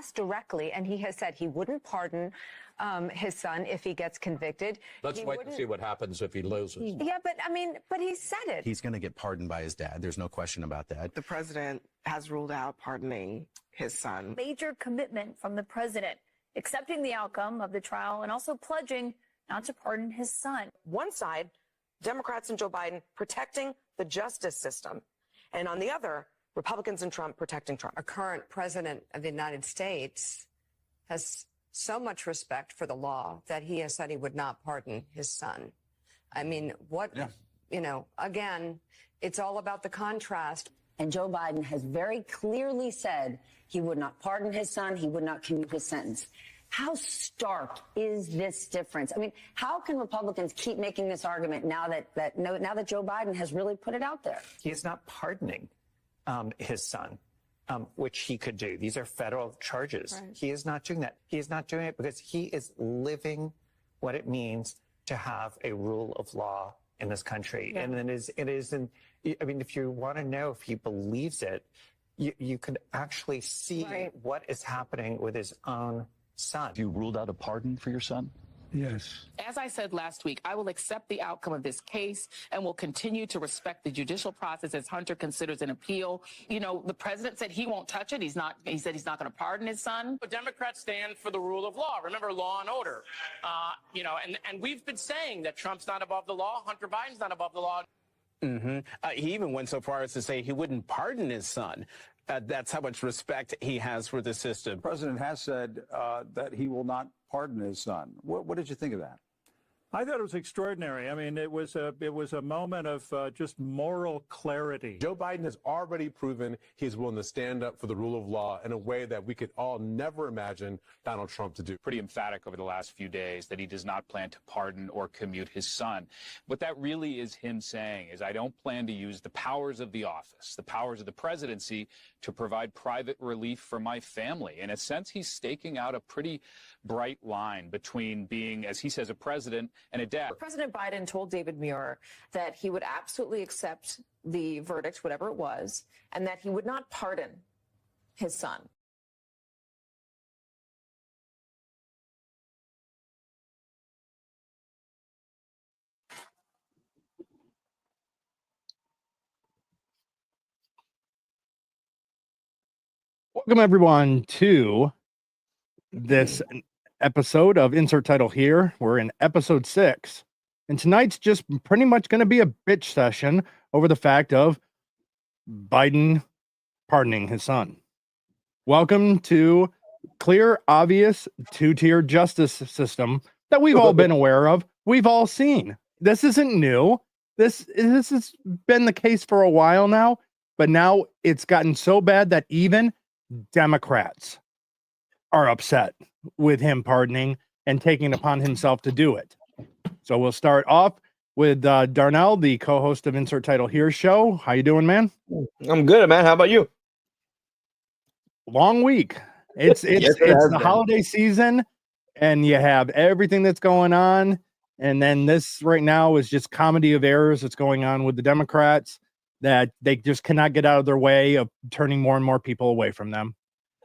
asked directly, and he has said he wouldn't pardon his son if he gets convicted. Let's wait and see what happens if he loses. Yeah, but he said it. He's going to get pardoned by his dad. There's no question about that. The president has ruled out pardoning his son. Major commitment from the president, accepting the outcome of the trial and also pledging not to pardon his son. One side, Democrats and Joe Biden protecting the justice system, and on the other, Republicans and Trump protecting Trump. Our current president of the United States has so much respect for the law that he has said he would not pardon his son. I mean, again, it's all about the contrast. And Joe Biden has very clearly said he would not pardon his son, he would not commute his sentence. How stark is this difference? I mean, how can Republicans keep making this argument now that Joe Biden has really put it out there? He is not pardoning his son, which he could do. These are federal charges. Right. He is not doing that. He is not doing it because he is living what it means to have a rule of law in this country. Yeah. And it isn't, I mean, if you want to know if he believes it, you could actually see what is happening with his own son. You ruled out a pardon for your son? Yes. As I said last week, I will accept the outcome of this case and will continue to respect the judicial process as Hunter considers an appeal. You know, the president said he won't touch it. He said he's not going to pardon his son. But Democrats stand for the rule of law. Remember, law and order. And we've been saying that Trump's not above the law. Hunter Biden's not above the law. He even went so far as to say he wouldn't pardon his son. That's how much respect he has for the system. The president has said that he will not pardon his son. What did you think of that? I thought it was extraordinary. I mean, it was a moment of just moral clarity. Joe Biden has already proven he's willing to stand up for the rule of law in a way that we could all never imagine Donald Trump to do. Pretty emphatic over the last few days that he does not plan to pardon or commute his son. What that really is him saying is, I don't plan to use the powers of the office, the powers of the presidency, to provide private relief for my family. In a sense, he's staking out a pretty bright line between being, as he says, a president and a dad. President Biden told David Muir that he would absolutely accept the verdict, whatever it was, and that he would not pardon his son. Welcome, everyone, to this episode of Insert Title Here. We're in episode 6, and tonight's just pretty much going to be a bitch session over the fact of Biden pardoning his son. Welcome to clear, obvious, two-tier justice system that we've all been aware of. We've all seen. This isn't new. This has been the case for a while now, but now it's gotten so bad that even Democrats are upset with him pardoning and taking it upon himself to do it. So we'll start off with Darnell, the co-host of Insert Title Here show. How you doing, man? I'm good, man. How about you? Long week. It's the holiday season, and you have everything that's going on. And then this right now is just comedy of errors that's going on with the Democrats that they just cannot get out of their way of turning more and more people away from them.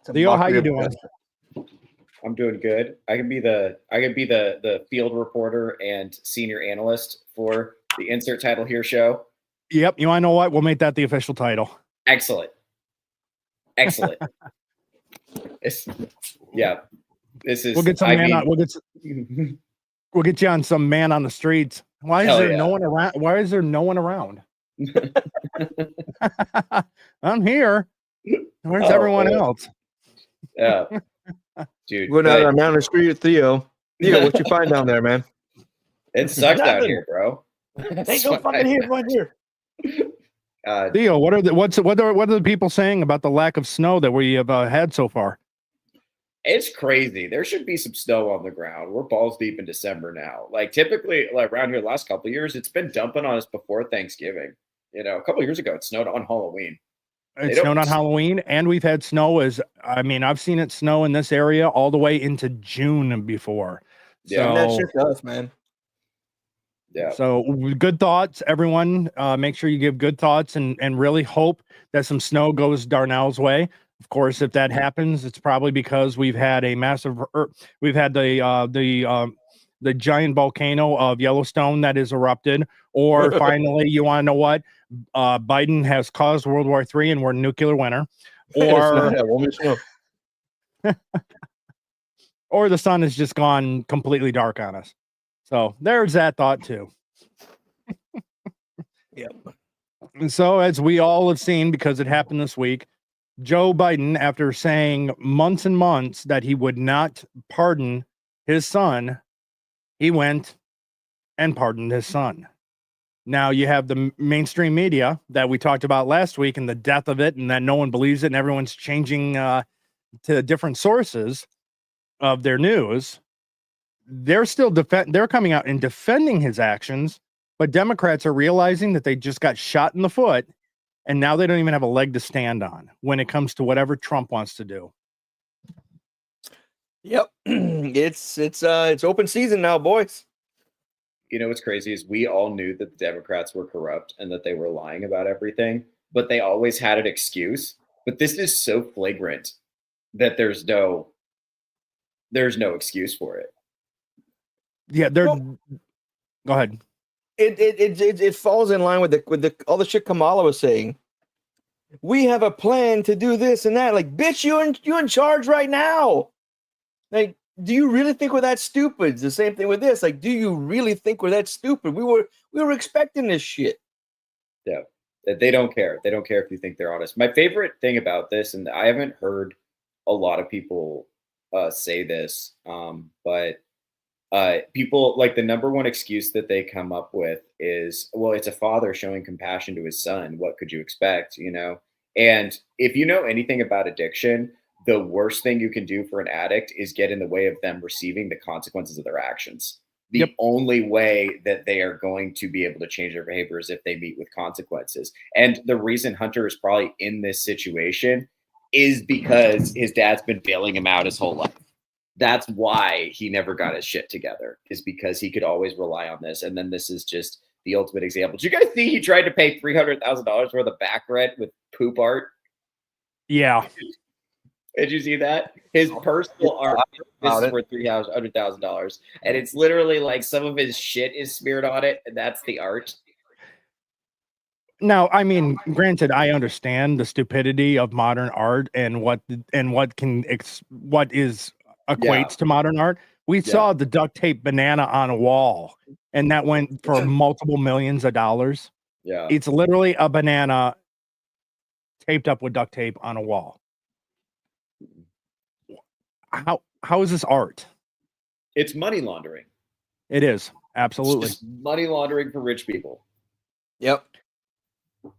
Theo, how you doing? I'm doing good. I can be the field reporter and senior analyst for the Insert Title Here show. Yep. You want to know what? We'll make that the official title. Excellent. This is. We'll get we'll get you on some man on the streets. Why is there no one around? Why is there no one around? I'm here. Where's everyone else? Yeah, dude. We're not down the street with Theo. Theo, what you find down there, man? It sucks out here, bro. Ain't no fucking here right here. Theo, what are the people saying about the lack of snow that we have had so far? It's crazy. There should be some snow on the ground. We're balls deep in December now. Like typically, like around here the last couple of years, it's been dumping on us before Thanksgiving. You know, a couple of years ago, it snowed on Halloween. It snowed on Halloween, and we've had snow I've seen it snow in this area all the way into June before. Yeah, so, that shit does, man. Yeah. So good thoughts, everyone. Make sure you give good thoughts and really hope that some snow goes Darnell's way. Of course, if that happens, it's probably because we've had a massive, we've had the giant volcano of Yellowstone that is erupted, or finally, you want to know what? Biden has caused World War III and we're nuclear winter, or or the sun has just gone completely dark on us. So there's that thought too. Yep. And so, as we all have seen, because it happened this week, Joe Biden, after saying months and months that he would not pardon his son, he went and pardoned his son. Now you have the mainstream media that we talked about last week and the death of it, and that no one believes it, and everyone's changing to different sources of their news. They're still they're coming out and defending his actions, but Democrats are realizing that they just got shot in the foot, and now they don't even have a leg to stand on when it comes to whatever Trump wants to do. Yep. It's open season now, boys. You know what's crazy is we all knew that the Democrats were corrupt and that they were lying about everything, but they always had an excuse. But this is so flagrant that there's no excuse for it. Yeah, go ahead. It falls in line with the all the shit Kamala was saying. We have a plan to do this and that. Like, bitch, you're in charge right now. Like, do you really think we're that stupid? It's the same thing with this. Like, do you really think we're that stupid? We were expecting this shit. Yeah, they don't care. They don't care if you think they're honest. My favorite thing about this, and I haven't heard a lot of people say this, but people, like, the number one excuse that they come up with is, well, it's a father showing compassion to his son. What could you expect? You know? And if you know anything about addiction, the worst thing you can do for an addict is get in the way of them receiving the consequences of their actions. The only way that they are going to be able to change their behavior is if they meet with consequences. And the reason Hunter is probably in this situation is because his dad's been bailing him out his whole life. That's why he never got his shit together, is because he could always rely on this. And then this is just the ultimate example. Did you guys see he tried to pay $300,000 worth of back rent with poop art? Yeah. Did you see that? His personal art, this is worth $300,000. And it's literally like some of his shit is smeared on it, and that's the art. Now, I mean, granted, I understand the stupidity of modern art and what equates to modern art. We saw the duct tape banana on a wall, and that went for multiple millions of dollars. Yeah. It's literally a banana taped up with duct tape on a wall. How is this art? It's money laundering. It is. Absolutely. It's just money laundering for rich people. Yep.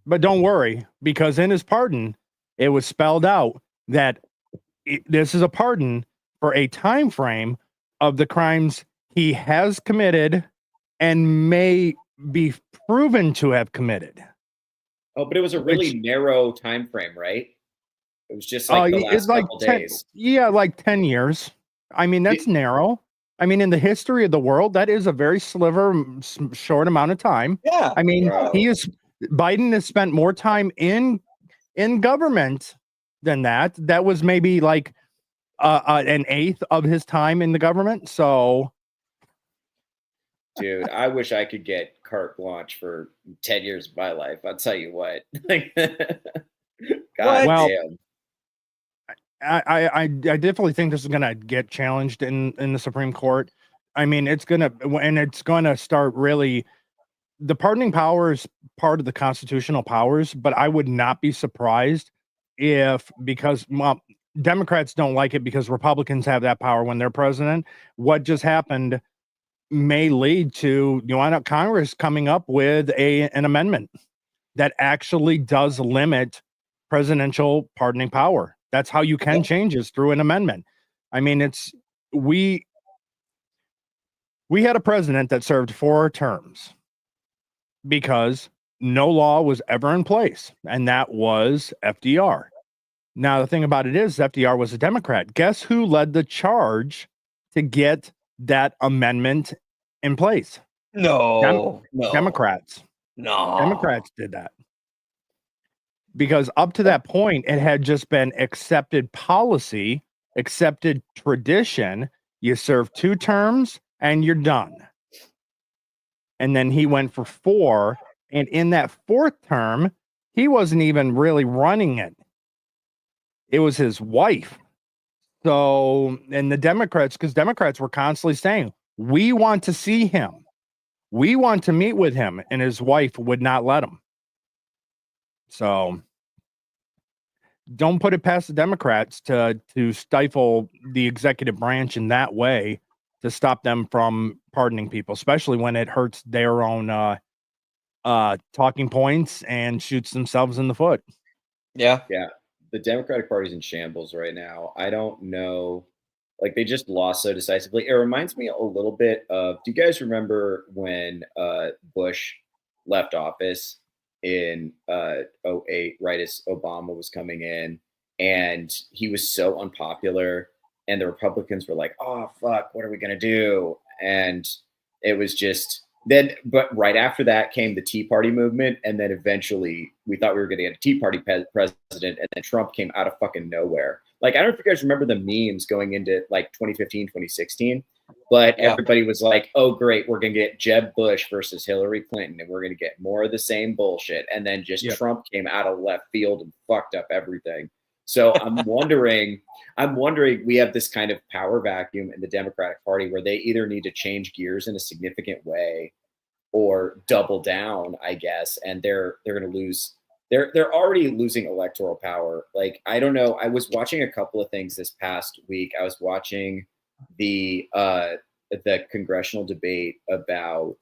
But don't worry, because in his pardon, it was spelled out that this is a pardon for a time frame of the crimes he has committed and may be proven to have committed. Oh, but it was a really narrow time frame, right? It was just like the last couple days. Yeah, like 10 years. I mean, that's narrow. I mean, in the history of the world, that is a very short amount of time. Yeah. I mean, Biden has spent more time in government than that. That was maybe like an eighth of his time in the government. So, dude, I wish I could get carte blanche for 10 years of my life. I'll tell you what. God damn. I definitely think this is going to get challenged in the Supreme Court. I mean, it's going to start really. The pardoning power is part of the constitutional powers, but I would not be surprised because Democrats don't like it because Republicans have that power when they're president. What just happened may lead to Congress coming up with an amendment that actually does limit presidential pardoning power. That's how you can change this, through an amendment. I mean, we had a president that served 4 terms because no law was ever in place, and that was FDR. Now, the thing about it is FDR was a Democrat. Guess who led the charge to get that amendment in place? No. Democrats. No. Democrats did that. because up to that point, it had just been accepted policy, accepted tradition. You serve 2 terms and you're done. And then he went for 4. And in that 4th term, he wasn't even really running it. It was his wife. So, and the Democrats, because Democrats were constantly saying, we want to see him. We want to meet with him. And his wife would not let him. So don't put it past the Democrats to stifle the executive branch in that way, to stop them from pardoning people, especially when it hurts their own talking points and shoots themselves in the foot. Yeah. The Democratic Party's in shambles right now. I don't know. Like, they just lost so decisively. It reminds me a little bit of, do you guys remember when Bush left office in 2008, right as Obama was coming in, and he was so unpopular, and the Republicans were like, oh, fuck, what are we going to do? And it was just then, but right after that came the Tea Party movement. And then eventually we thought we were going to get a Tea Party president. And then Trump came out of fucking nowhere. Like, I don't know if you guys remember the memes going into like 2015, 2016, but everybody was like, oh, great, we're going to get Jeb Bush versus Hillary Clinton, and we're going to get more of the same bullshit. And then just Trump came out of left field and fucked up everything. So I'm wondering, we have this kind of power vacuum in the Democratic Party where they either need to change gears in a significant way or double down, I guess, and they're going to lose. They're already losing electoral power. Like, I don't know. I was watching a couple of things this past week. I was watching the congressional debate about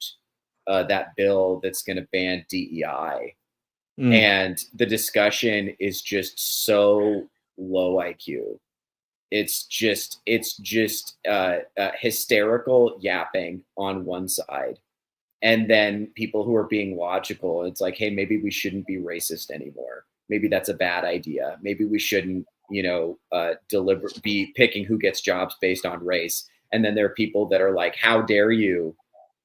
that bill that's going to ban DEI. And the discussion is just so low IQ. It's just hysterical yapping on one side. And then people who are being logical, it's like, hey, maybe we shouldn't be racist anymore. Maybe that's a bad idea. Maybe we shouldn't, be picking who gets jobs based on race. And then there are people that are like, how dare you?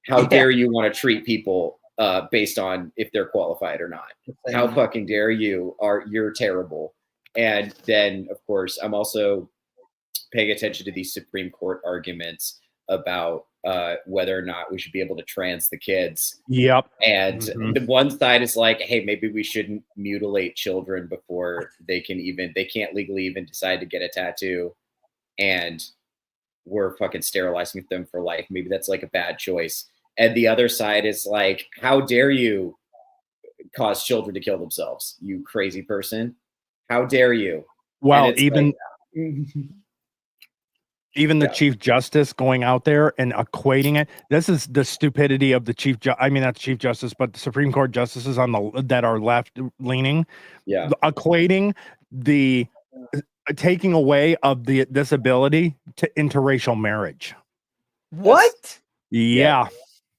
How dare you want to treat people based on if they're qualified or not? How fucking dare you? You're terrible. And then, of course, I'm also paying attention to these Supreme Court arguments about whether or not we should be able to trans the kids. Yep. And the one side is like, hey, maybe we shouldn't mutilate children before they can't legally even decide to get a tattoo. And we're fucking sterilizing them for life. Maybe that's like a bad choice. And the other side is like, how dare you cause children to kill themselves, you crazy person? How dare you? Well, even the Chief Justice going out there and equating it. This is the stupidity of the not the Chief Justice, but the Supreme Court justices that are left leaning. Yeah. Equating the taking away of this ability to interracial marriage. What? Yeah.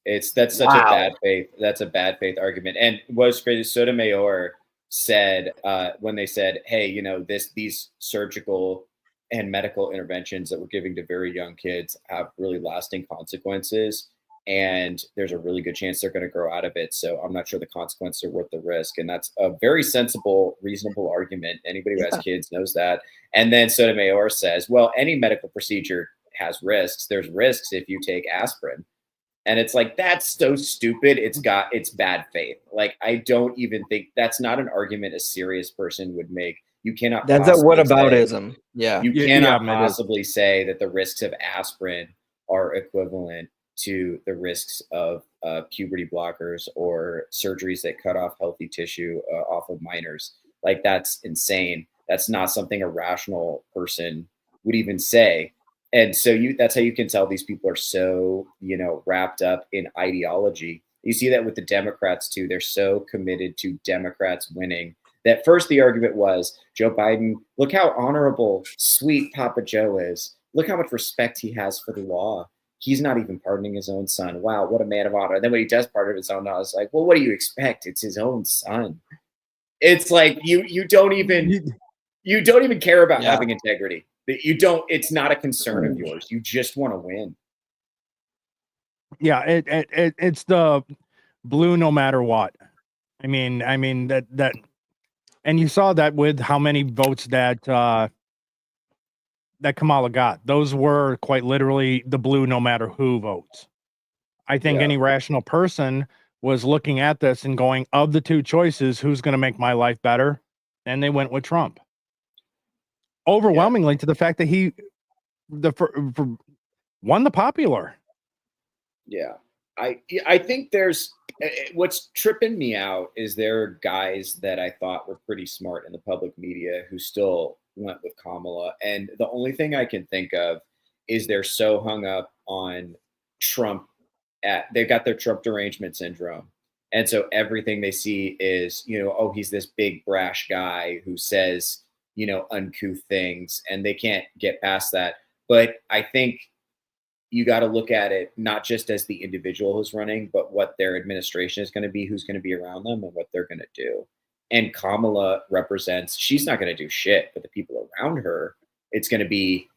That's such a bad faith. That's a bad faith argument. And what's crazy, Sotomayor said when they said, hey, these surgical and medical interventions that we're giving to very young kids have really lasting consequences, and there's a really good chance they're going to grow out of it. So I'm not sure the consequences are worth the risk. And that's a very sensible, reasonable argument. Anybody who has kids knows that. And then Sotomayor says, well, any medical procedure has risks. There's risks if you take aspirin. And it's like, that's so stupid. It's bad faith. Like, I don't even think that's not an argument a serious person would make. You cannot. That's a whataboutism. Yeah. You cannot possibly say that the risks of aspirin are equivalent to the risks of puberty blockers or surgeries that cut off healthy tissue off of minors. Like, that's insane. That's not something a rational person would even say. And so that's how you can tell these people are so, wrapped up in ideology. You see that with the Democrats too. They're so committed to Democrats winning that first the argument was Joe Biden, look how honorable, sweet Papa Joe is. Look how much respect he has for the law. He's not even pardoning his own son. Wow, what a man of honor. And then when he does pardon his own son, it's like, well, what do you expect? It's his own son. It's like you don't even care about having integrity. It's not a concern of yours. You just want to win. Yeah, it's the blue no matter what. I mean that And you saw that with how many votes that that Kamala got. Those were quite literally the blue no matter who votes. I think any rational person was looking at this and going, of the two choices, who's going to make my life better? And they went with Trump. Overwhelmingly to the fact that he won the popular. Yeah. I think there's what's tripping me out is there are guys that I thought were pretty smart in the public media who still went with Kamala. And the only thing I can think of is they're so hung up on Trump they've got their Trump derangement syndrome. And so everything they see is, oh, he's this big brash guy who says, uncouth things, and they can't get past that. But I think you got to look at it not just as the individual who's running, but what their administration is going to be, who's going to be around them, and what they're going to do. And Kamala represents, she's not going to do shit, but the people around her, it's going to be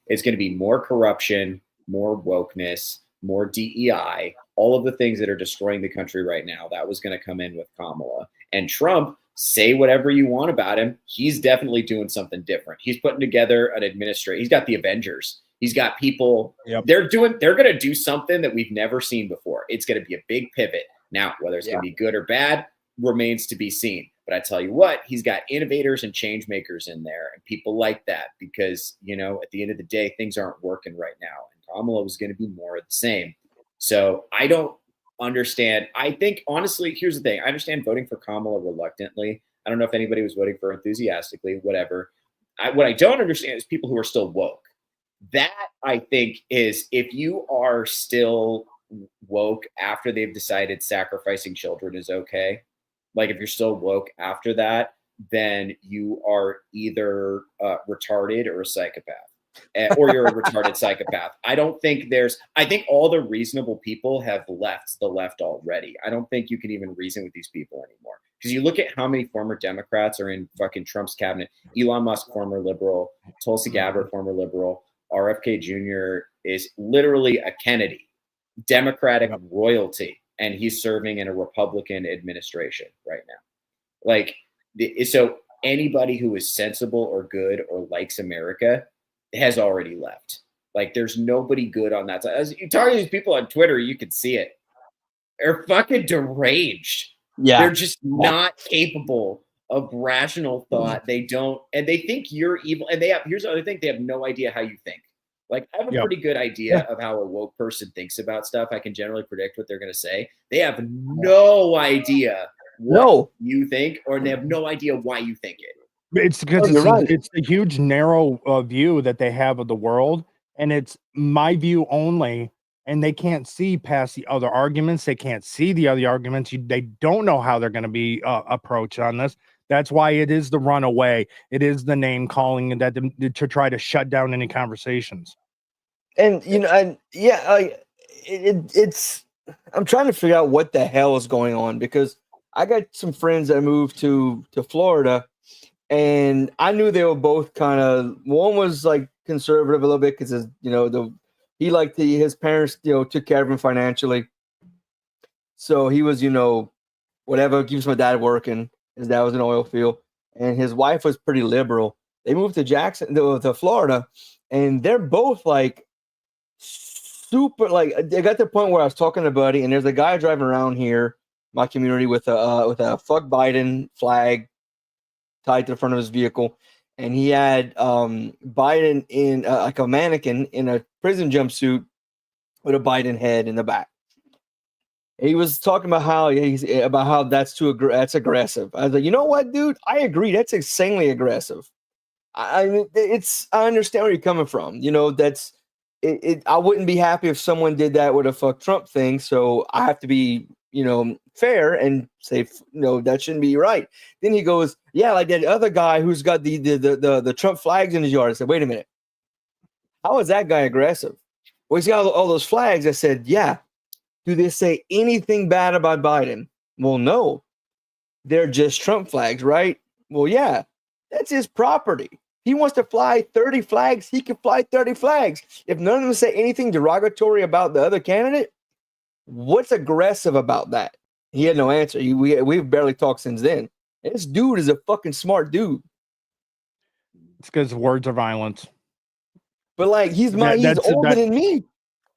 more corruption, more wokeness, more DEI, all of the things that are destroying the country right now. That was going to come in with Kamala. And Trump, say whatever you want about him, he's definitely doing something different. He's putting together an administration. He's got the Avengers. He's got people. Yep. They're going to do something that we've never seen before. It's going to be a big pivot. Now, whether it's going to be good or bad remains to be seen. But I tell you what, he's got innovators and change makers in there, and people like that because, at the end of the day, things aren't working right now. And Kamala was going to be more of the same. So I don't understand. I think, honestly, here's the thing. I understand voting for Kamala reluctantly. I don't know if anybody was voting for enthusiastically, whatever. What I don't understand is people who are still woke. That, I think, is if you are still woke after they've decided sacrificing children is okay, like if you're still woke after that, then you are either retarded or a psychopath. Or you're a retarded psychopath. I think all the reasonable people have left the left already. I don't think you can even reason with these people anymore. Because you look at how many former Democrats are in fucking Trump's cabinet. Elon Musk, former liberal. Tulsi Gabbard, former liberal. RFK Jr. is literally a Kennedy, Democratic royalty. And he's serving in a Republican administration right now. So anybody who is sensible or good or likes America has already left. Like, there's nobody good on that side. As you talk to these people on Twitter, you can see it. They're fucking deranged. Yeah. They're just not capable of rational thought. They don't, and they think you're evil. And here's the other thing, they have no idea how you think. Like, I have a pretty good idea of how a woke person thinks about stuff. I can generally predict what they're going to say. They have no idea what you think, or they have no idea why you think it. It's because it's a huge narrow view that they have of the world, and it's my view only, and they can't see past the other arguments. They can't see the other arguments. They don't know how they're going to be approached on this. That's why it is the runaway. It is the name calling that to try to shut down any conversations. And it's I'm trying to figure out what the hell is going on, because I got some friends that moved to Florida. And I knew they were both kind of, one was like conservative a little bit because his parents, took care of him financially. So he was, whatever, keeps my dad working. His dad was in the oil field, and his wife was pretty liberal. They moved to Florida, and they're both like super, like, they got to the point where I was talking to Buddy, and there's a guy driving around here, my community, with a fuck Biden flag tied to the front of his vehicle, and he had Biden in like a mannequin in a prison jumpsuit with a Biden head in the back. He was talking about how that's aggressive. I was like, you know what, dude? I agree. That's insanely aggressive. I understand where you're coming from. That's it. I wouldn't be happy if someone did that with a fuck Trump thing. So I have to be, fair and say, no, that shouldn't be right. Then he goes, yeah, like that other guy who's got the Trump flags in his yard. I said, wait a minute. How is that guy aggressive? Well, he's got all those flags. I said, yeah. Do they say anything bad about Biden? Well, no. They're just Trump flags, right? Well, yeah. That's his property. He wants to fly 30 flags. He can fly 30 flags. If none of them say anything derogatory about the other candidate, what's aggressive about that? He had no answer. We've barely talked since then. This dude is a fucking smart dude. It's because words are violence. But like he's older than me.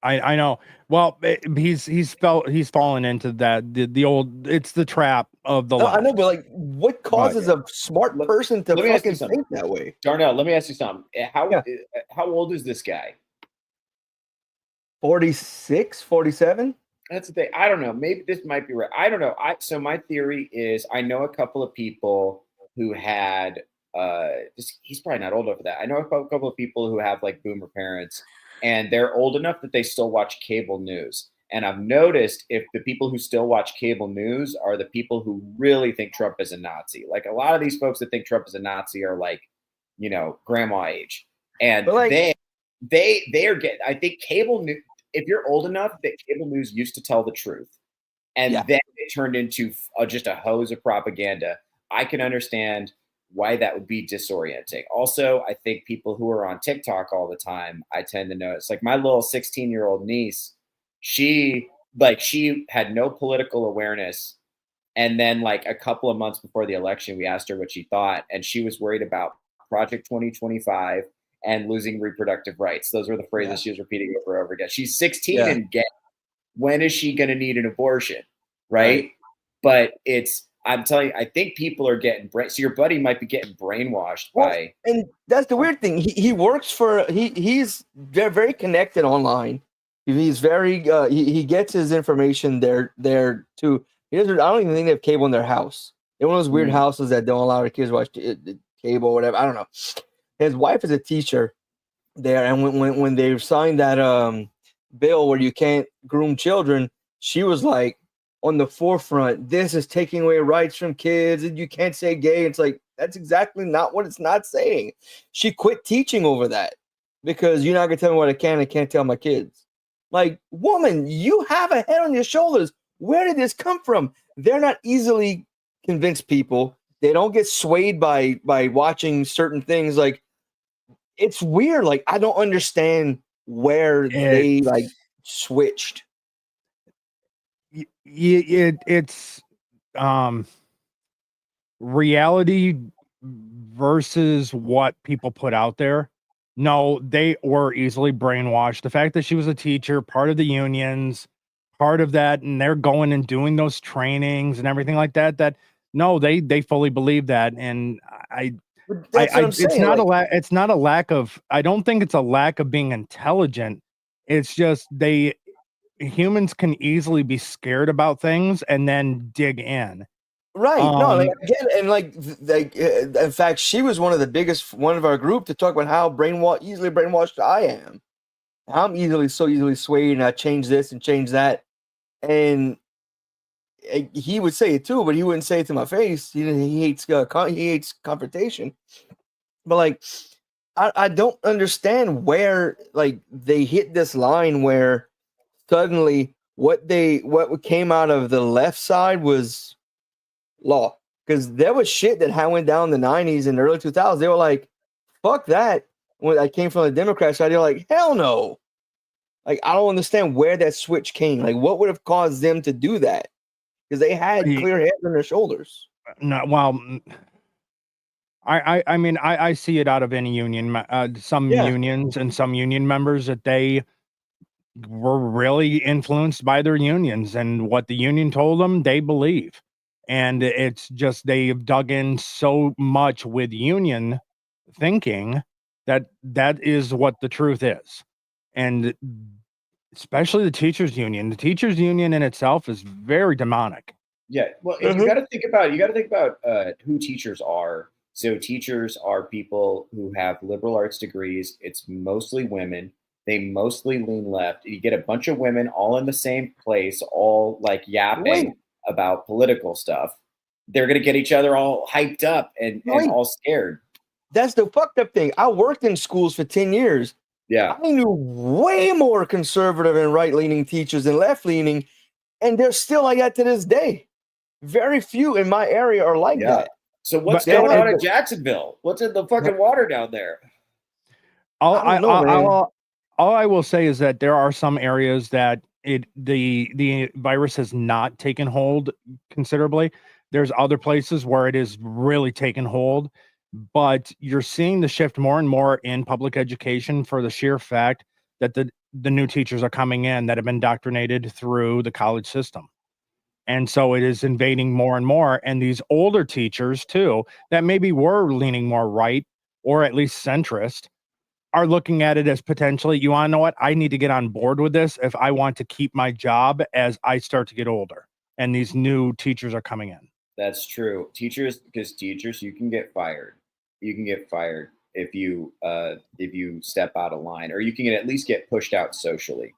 I know. Well, he's fallen into that the old. It's the trap of the left. I know, but like, what causes a smart person to fucking think that way? Darnell, let me ask you something. How old is this guy? 46, 47? That's the thing. I don't know. Maybe this might be right. I don't know. So my theory is I know a couple of people who had he's probably not old enough for that. I know a couple of people who have like boomer parents, and they're old enough that they still watch cable news. And I've noticed if the people who still watch cable news are the people who really think Trump is a Nazi. Like a lot of these folks that think Trump is a Nazi are like, you know, grandma age. And they are getting, I think cable news, if you're old enough that cable news used to tell the truth and then it turned into just a hose of propaganda, I can understand why that would be disorienting. Also, I think people who are on TikTok all the time, I tend to notice, like my little 16-year-old niece, she had no political awareness. And then like a couple of months before the election, we asked her what she thought. And she was worried about Project 2025 and losing reproductive rights. Those were the phrases she was repeating over and over again. She's 16 and when is she going to need an abortion? Right. But I'm telling you, I think people are getting so your buddy might be getting brainwashed by. And that's the weird thing. He works for, he's very connected online. He's very, he gets his information there too. I don't even think they have cable in their house. They're one of those weird houses that don't allow their kids to watch cable or whatever. I don't know. His wife is a teacher there. And when they signed that bill where you can't groom children, she was like, on the forefront, this is taking away rights from kids and you can't say gay. It's like, that's exactly not what it's not saying. She quit teaching over that because you're not going to tell me what I can and can't tell my kids. Like, woman, you have a head on your shoulders. Where did this come from? They're not easily convinced people. They don't get swayed by watching certain things. Like, it's weird. Like, I don't understand where they like switched. It's reality versus what people put out there. No, they were easily brainwashed. The fact that she was a teacher, part of the unions, part of that, and they're going and doing those trainings and everything like that. No, they fully believe that, and it's not it's not a lack of. I don't think it's a lack of being intelligent. It's just humans can easily be scared about things and then dig in. Right. No, like, again, and like, in fact, she was one of our group to talk about how easily brainwashed I am. I'm so easily swayed, and I change this and change that. And he would say it too, but he wouldn't say it to my face. He hates confrontation. But like, I don't understand where like they hit this line where suddenly what came out of the left side was law, because there was shit that went down in the 90s and early 2000s. They were like, fuck that. When I came from the Democrat side, they're like, hell no. Like, I don't understand where that switch came. Like, what would have caused them to do that? Because they had clear heads on their shoulders. No, well, I mean, I see it out of any union, some unions and some union members that they were really influenced by their unions, and what the union told them, they believe. And it's just they've dug in so much with union thinking that is what the truth is. And especially the teachers union in itself is very demonic. Yeah. Well, you got to think about who teachers are. So teachers are people who have liberal arts degrees. It's mostly women. They mostly lean left. You get a bunch of women all in the same place, all like yapping about political stuff. They're going to get each other all hyped up and all scared. That's the fucked up thing. I worked in schools for 10 years. Yeah. I knew way more conservative and right-leaning teachers than left-leaning, and they're still like that to this day. Very few in my area are like that. So what's going on in Jacksonville? What's in the fucking water down there? All I will say is that there are some areas that the virus has not taken hold considerably. There's other places where it is really taken hold, but you're seeing the shift more and more in public education for the sheer fact that the new teachers are coming in that have been indoctrinated through the college system. And so it is invading more and more. And these older teachers, too, that maybe were leaning more right or at least centrist, are looking at it as potentially, you want to know what? I need to get on board with this if I want to keep my job as I start to get older. And these new teachers are coming in. That's true. Teachers, because teachers, you can get fired. You can get fired if you step out of line, or you can at least get pushed out socially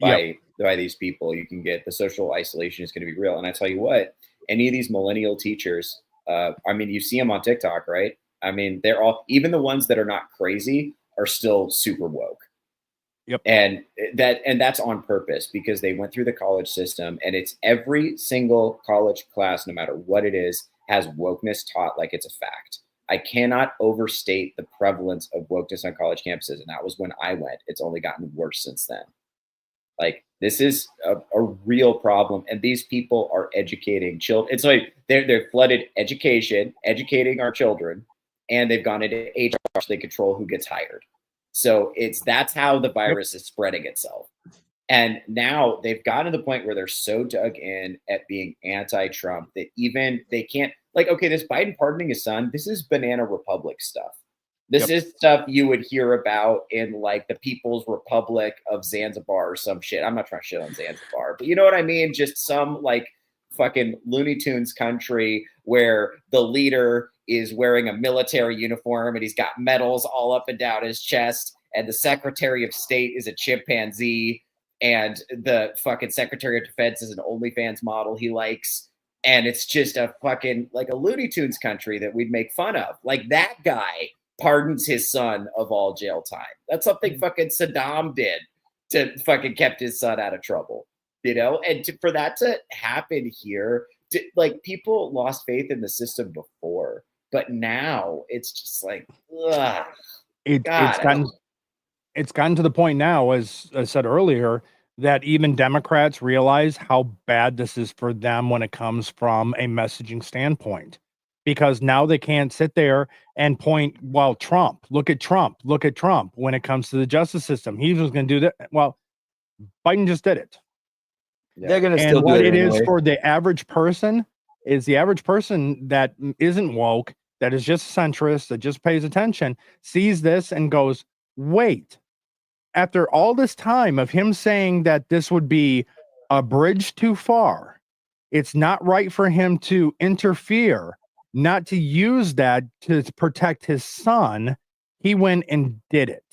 by these people. You can get the social isolation is going to be real. And I tell you what, any of these millennial teachers, I mean, you see them on TikTok, right? I mean, they're all, even the ones that are not crazy are still super woke. Yep. And that's on purpose because they went through the college system, and it's every single college class, no matter what it is, has wokeness taught like it's a fact. I cannot overstate the prevalence of wokeness on college campuses. And that was when I went. It's only gotten worse since then. Like, this is a real problem. And these people are educating children. It's like they're flooded educating our children, and they've gone into HR, so they control who gets hired. So that's how the virus is spreading itself. And now they've gotten to the point where they're so dug in at being anti-Trump that even they can't, like, okay, this Biden pardoning his son, this is Banana Republic stuff. This is stuff you would hear about in like the People's Republic of Zanzibar or some shit. I'm not trying to shit on Zanzibar, but you know what I mean? Just some like fucking Looney Tunes country where the leader is wearing a military uniform and he's got medals all up and down his chest, and the Secretary of State is a chimpanzee, and the fucking Secretary of Defense is an OnlyFans model he likes. And it's just a fucking like a Looney Tunes country that we'd make fun of. Like, that guy pardons his son of all jail time. That's something fucking Saddam did to fucking kept his son out of trouble, you know? And for that to happen here, like, people lost faith in the system before, but now it's just like, ugh. It's gotten to the point now, as I said earlier, that even Democrats realize how bad this is for them when it comes from a messaging standpoint. Because now they can't sit there and point, well, Trump, look at Trump when it comes to the justice system. He was going to do that. Well, Biden just did it. Yeah. They're going to still do what it is anyway. for the average person is the average person that isn't woke, that is just centrist, that just pays attention, sees this and goes, wait, after all this time of him saying that this would be a bridge too far, it's not right for him to interfere, not to use that to protect his son. He went and did it.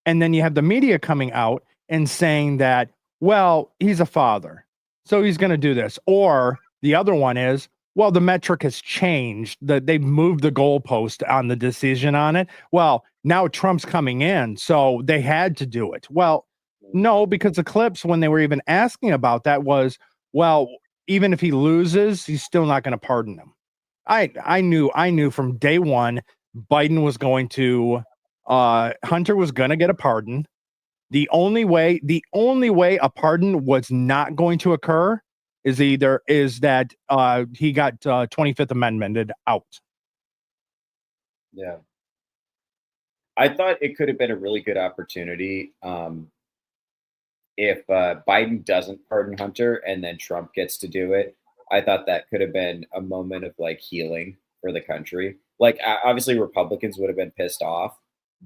And then you have the media coming out and saying that, well, he's a father, so he's going to do this. Or the other one is, well, the metric has changed, that they've moved the goalpost on the decision on it. Well, now Trump's coming in, so they had to do it. Well, no, because the clips when they were even asking about that was, well, even if he loses, he's still not going to pardon him. I knew from day one, Biden was going to, Hunter was going to get a pardon. The only way a pardon was not going to occur is that he got 25th Amendmented out. Yeah. I thought it could have been a really good opportunity if Biden doesn't pardon Hunter and then Trump gets to do it. I thought that could have been a moment of like healing for the country. Like, obviously Republicans would have been pissed off,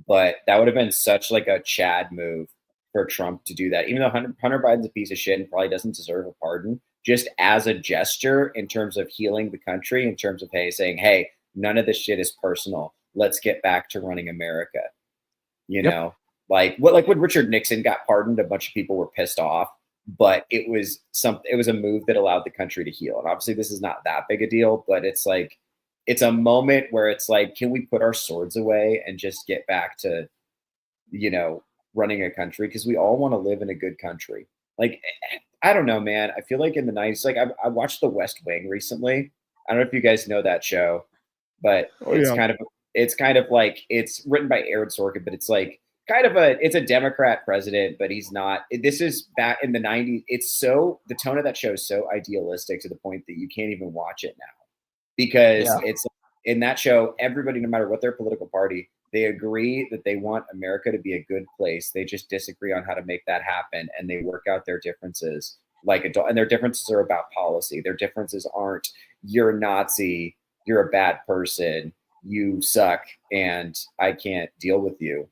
but that would have been such like a Chad move for Trump to do that. Even though Hunter Biden's a piece of shit and probably doesn't deserve a pardon, just as a gesture in terms of healing the country, in terms of, hey, saying, hey, none of this shit is personal. Let's get back to running America. You know, like when Richard Nixon got pardoned, a bunch of people were pissed off, but it was a move that allowed the country to heal. And obviously this is not that big a deal, but it's like, it's a moment where it's like, can we put our swords away and just get back to, you know, running a country? Because we all want to live in a good country. Like, I don't know, man. I feel like in the 90s, like I watched The West Wing recently. I don't know if you guys know that show, but it's kind of like, it's written by Aaron Sorkin, but it's like it's a Democrat president, but he's not. This is back in the 90s. The tone of that show is so idealistic to the point that you can't even watch it now, because it's in that show, everybody, no matter what their political party, they agree that they want America to be a good place. They just disagree on how to make that happen, and they work out their differences and their differences are about policy. Their differences aren't you're a Nazi, you're a bad person, you suck, and I can't deal with you.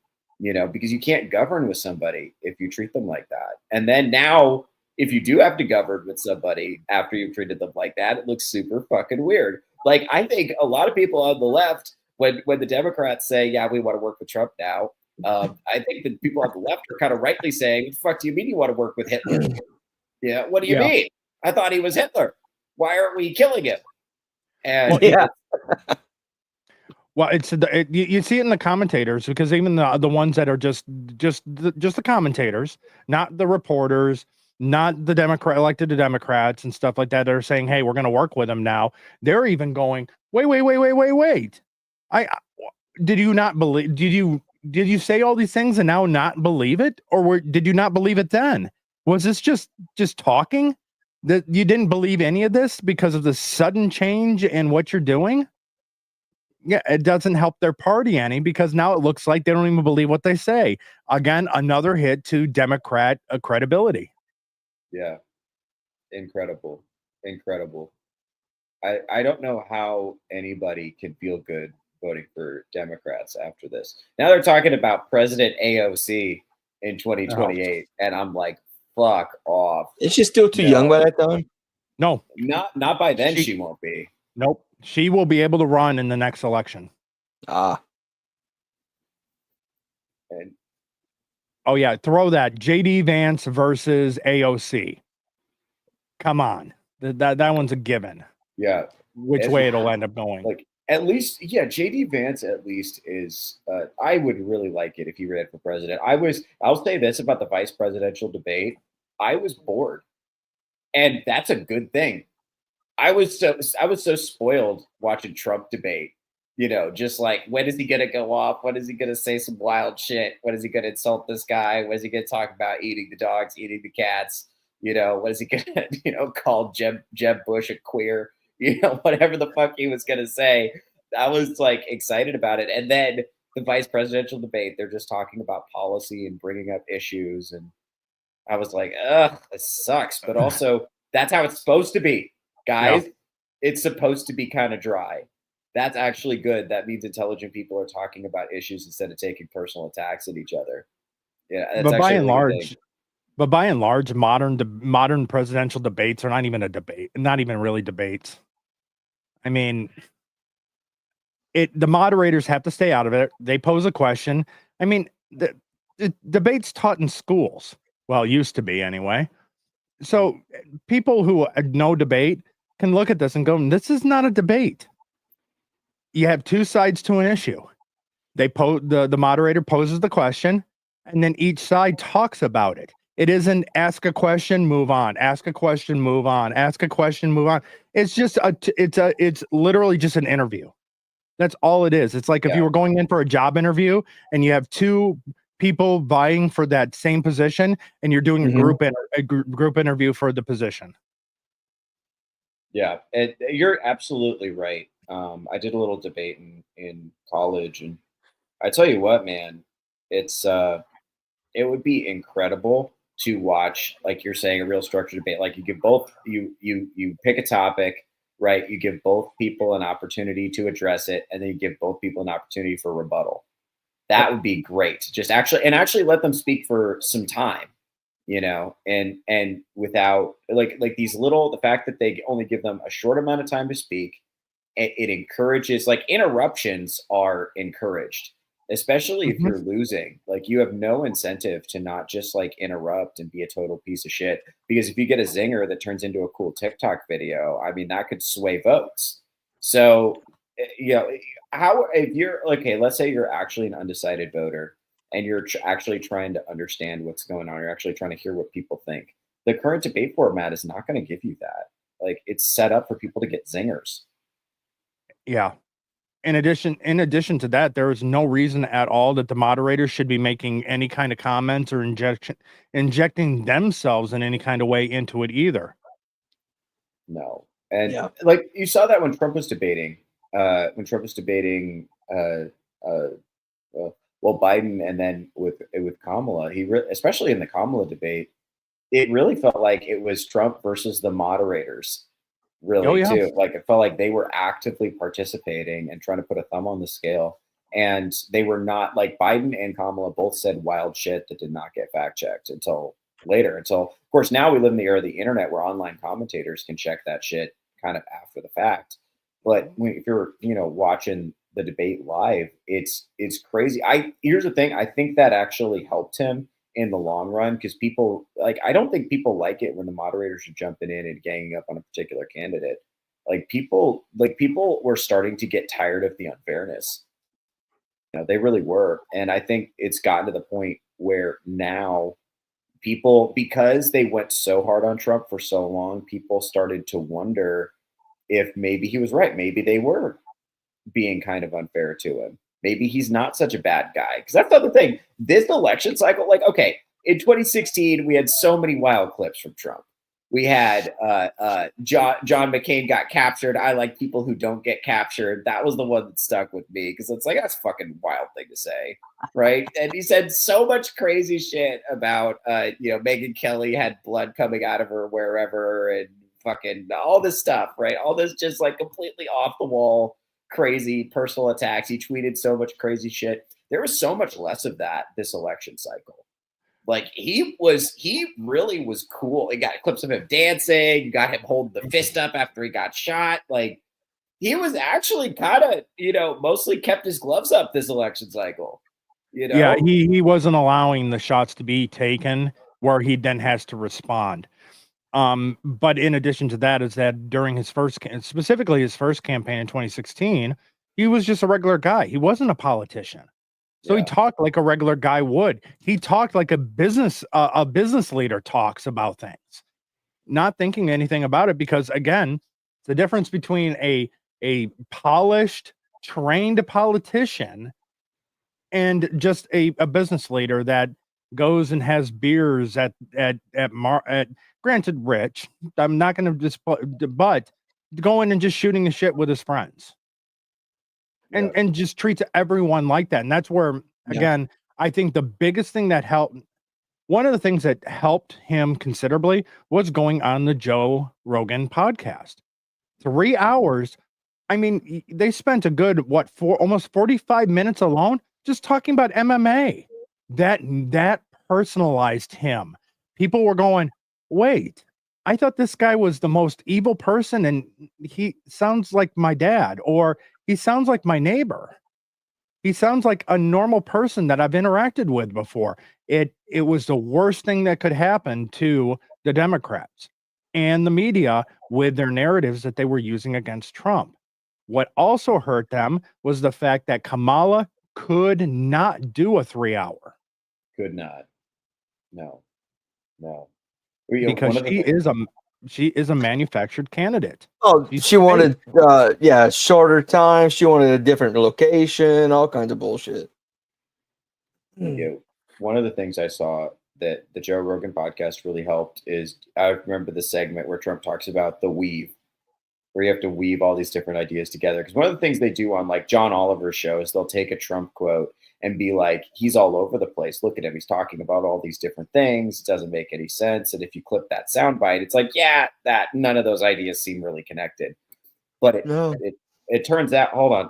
Because you can't govern with somebody if you treat them like that. And then now, if you do have to govern with somebody after you've treated them like that, it looks super fucking weird. Like, I think a lot of people on the left, when the Democrats say, yeah, we want to work with Trump now, I think the people on the left are kind of rightly saying, what the fuck do you mean you want to work with Hitler? Yeah, what do you mean? I thought he was Hitler. Why aren't we killing him? And Well, you see it in the commentators, because even the ones that are just the commentators, not the reporters, not the elected Democrats and stuff like that are saying, hey, we're going to work with them now. They're even going, wait. Did you not believe? Did you say all these things and now not believe it, or did you not believe it then? Was this just talking that you didn't believe any of this because of the sudden change in what you're doing? Yeah, it doesn't help their party any, because now it looks like they don't even believe what they say. Again, another hit to Democrat credibility. Yeah, incredible. I don't know how anybody can feel good voting for Democrats after this. Now they're talking about President AOC in 2028, and I'm like, fuck off. Is she still too young by that time? No, not by then. She won't be. Nope. She will be able to run in the next election. And oh yeah, throw that JD Vance versus AOC. Come on, that one's a given. Yeah, which way it'll end up going. Like, at least, yeah, JD Vance at least is. I would really like it if he ran for president. I'll say this about the vice presidential debate. I was bored, and that's a good thing. I was so spoiled watching Trump debate, just like, when is he going to go off? When is he going to say some wild shit? When is he going to insult this guy? When is he going to talk about eating the dogs, eating the cats? When is he going to, call Jeb Bush a queer? Whatever the fuck he was going to say. I was like excited about it. And then the vice presidential debate, they're just talking about policy and bringing up issues. And I was like, ugh, this sucks. But also, that's how it's supposed to be. Guys, It's supposed to be kind of dry. That's actually good. That means intelligent people are talking about issues instead of taking personal attacks at each other. Yeah, that's but by and large, modern presidential debates are not even a debate, not even really debates. I mean, the moderators have to stay out of it. They pose a question. I mean, the debates taught in schools. Well, used to be anyway. So people who know debate can look at this and go, this is not a debate. You have two sides to an issue. The moderator poses the question, and then each side talks about it. It isn't ask a question, move on, ask a question, move on, ask a question, move on. It's just it's literally just an interview. That's all it is. It's like if you were going in for a job interview and you have two people vying for that same position, and you're doing a group interview for the position. Yeah, you're absolutely right. I did a little debate in college, and I tell you what, man, it would be incredible to watch, like you're saying, a real structured debate. Like, you give both, you pick a topic, right? You give both people an opportunity to address it, and then you give both people an opportunity for rebuttal. That would be great. Just actually let them speak for some time, and without like these the fact that they only give them a short amount of time to speak, it encourages, like, interruptions are encouraged, especially if you're losing. Like, you have no incentive to not just like interrupt and be a total piece of shit, because if you get a zinger that turns into a cool TikTok video, I mean, that could sway votes. So, if you're okay, let's say you're actually an undecided voter and you're actually trying to understand what's going on, you're actually trying to hear what people think. The current debate format is not going to give you that. Like, it's set up for people to get zingers. Yeah. in addition to that, there is no reason at all that the moderators should be making any kind of comments or injecting themselves in any kind of way into it either. No. And like you saw that when Trump was debating, Biden, and then with Kamala, especially in the Kamala debate, it really felt like it was Trump versus the moderators, really too. Like it felt like they were actively participating and trying to put a thumb on the scale, and they were not like Biden and Kamala both said wild shit that did not get fact checked until later. Until, of course, now we live in the era of the internet where online commentators can check that shit kind of after the fact. But if you're, watching the debate live, it's crazy. Here's the thing. I think that actually helped him in the long run, because people I don't think people like it when the moderators are jumping in and ganging up on a particular candidate. People were starting to get tired of the unfairness. They really were. And I think it's gotten to the point where now people, because they went so hard on Trump for so long, people started to wonder if maybe he was right. Maybe they were being kind of unfair to him. Maybe he's not such a bad guy. Because that's the other thing. This election cycle, okay, in 2016, we had so many wild clips from Trump. We had John McCain got captured. I like people who don't get captured. That was the one that stuck with me, because it's that's a fucking wild thing to say, right? And he said so much crazy shit about, Megyn Kelly had blood coming out of her wherever, and fucking all this stuff, right? All this just completely off the wall, crazy personal attacks. He tweeted so much crazy shit. There was so much less of that this election cycle. He really was cool. You got clips of him dancing. You got him holding the fist up after he got shot. He was actually kind of, mostly kept his gloves up this election cycle. Yeah, he wasn't allowing the shots to be taken where he then has to respond. But in addition to that, is that during specifically his first campaign in 2016, he was just a regular guy. He wasn't a politician. So he talked like a regular guy would. He talked like a business leader talks about things, not thinking anything about it. Because again, the difference between a polished, trained politician and just a business leader that goes and has beers at granted rich. I'm not going to but going and just shooting the shit with his friends. And just treats everyone like that. And that's where, again, I think the biggest thing that helped, one of the things that helped him considerably was going on the Joe Rogan podcast. 3 hours. I mean, they spent a good, almost 45 minutes alone just talking about MMA. That personalized him. People were going, wait, I thought this guy was the most evil person, and he sounds like my dad, or he sounds like my neighbor. He sounds like a normal person that I've interacted with before. It was the worst thing that could happen to the Democrats and the media with their narratives that they were using against Trump. What also hurt them was the fact that Kamala could not do a 3 hour. Could not. No. Because she is a manufactured candidate. Oh, she wanted shorter time. She wanted a different location, all kinds of bullshit. One of the things I saw that the Joe Rogan podcast really helped is, I remember the segment where Trump talks about the weave, where you have to weave all these different ideas together. Because one of the things they do on John Oliver's show is they'll take a Trump quote and be like, he's all over the place. Look at him. He's talking about all these different things. It doesn't make any sense. And if you clip that soundbite, it's that none of those ideas seem really connected. But it turns out, hold on.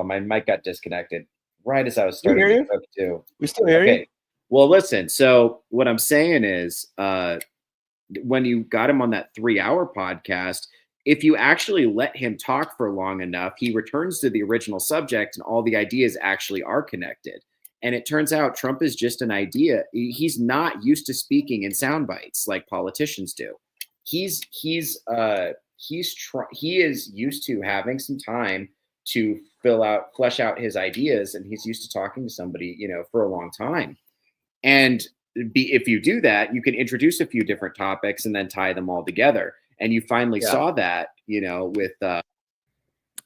My mic got disconnected right as I was starting to talk too. We still hear you? Well, listen. So what I'm saying is, when you got him on that 3 hour podcast, if you actually let him talk for long enough, he returns to the original subject and all the ideas actually are connected. And it turns out Trump is just an idea. He's not used to speaking in sound bites like politicians do. He is used to having some time to flesh out his ideas, and he's used to talking to somebody, for a long time. And if you do that, you can introduce a few different topics and then tie them all together. And you finally saw that, with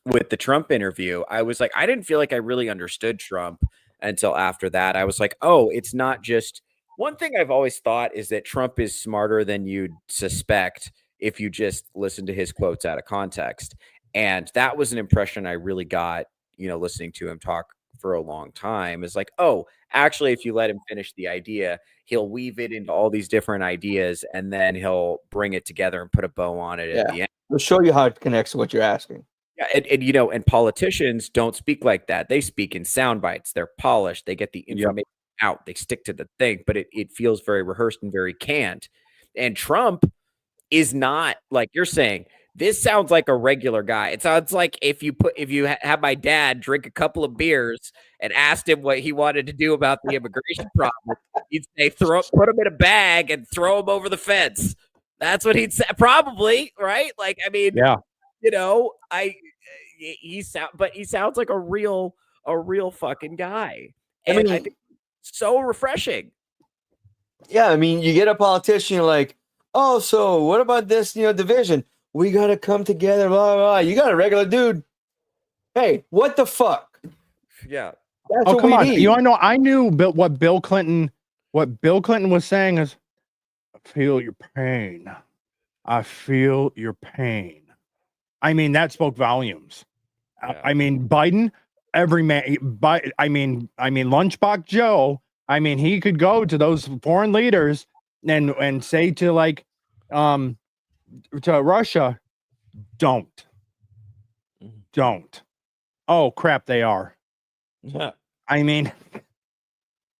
with the Trump interview, I was like, I didn't feel like I really understood Trump until after that. I was like, oh, it's not just one thing I've always thought is that Trump is smarter than you'd suspect if you just listen to his quotes out of context. And that was an impression I really got, listening to him talk for a long time, is like, oh, actually, if you let him finish the idea, he'll weave it into all these different ideas and then he'll bring it together and put a bow on it at the end. We'll show you how it connects to what you're asking. Yeah, and politicians don't speak like that. They speak in sound bites. They're polished. They get the information out. They stick to the thing, but it feels very rehearsed and very canned. And Trump is not, like you're saying, this sounds like a regular guy. It sounds like if you had my dad drink a couple of beers and asked him what he wanted to do about the immigration problem, he'd say, put him in a bag and throw him over the fence. That's what he'd say, probably, right? Like, I mean, he sounds like a real fucking guy. And I think it's so refreshing. Yeah, I mean, you get a politician, you're like, oh, so what about this, division? We got to come together, blah, blah, blah. You got a regular dude. Hey, what the fuck? Yeah. That's oh, what come we on. need. I knew what Bill Clinton was saying is, I feel your pain. I feel your pain. I mean, that spoke volumes. Yeah. I mean, Biden, every man, Lunchbox Joe, I mean, he could go to those foreign leaders and say to to Russia, don't. Oh crap, they are. Yeah. I mean,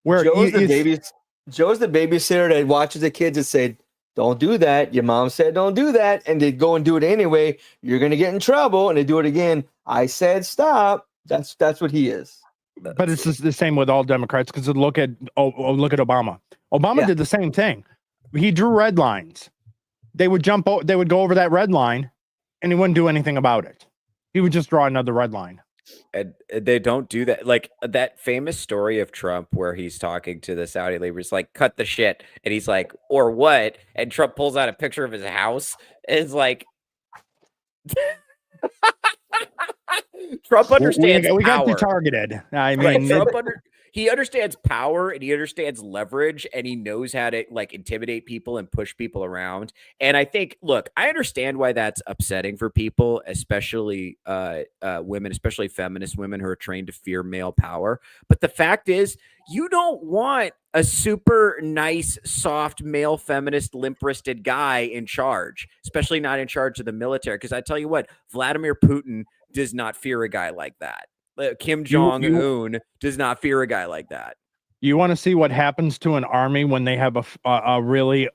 Joe's the babysitter that watches the kids and said, don't do that. Your mom said don't do that, and they go and do it anyway. You're gonna get in trouble, and they do it again. I said stop. That's what he is. But it's the same with all Democrats, because look at Obama. Obama did the same thing. He drew red lines. They would go over that red line, and he wouldn't do anything about it. He would just draw another red line. And they don't do that. Like that famous story of Trump where he's talking to the Saudi laborers, like, cut the shit. And he's like, or what? And Trump pulls out a picture of his house. And it's like, Trump understands we got power. targeted. I mean, he understands power and he understands leverage, and he knows how to intimidate people and push people around. And I think, look, I understand why that's upsetting for people, especially women, especially feminist women who are trained to fear male power. But the fact is, you don't want a super nice, soft, male feminist, limp-wristed guy in charge, especially not in charge of the military. Because I tell you what, Vladimir Putin does not fear a guy like that. Kim Jong-un does not fear a guy like that. You want to see what happens to an army when they have a really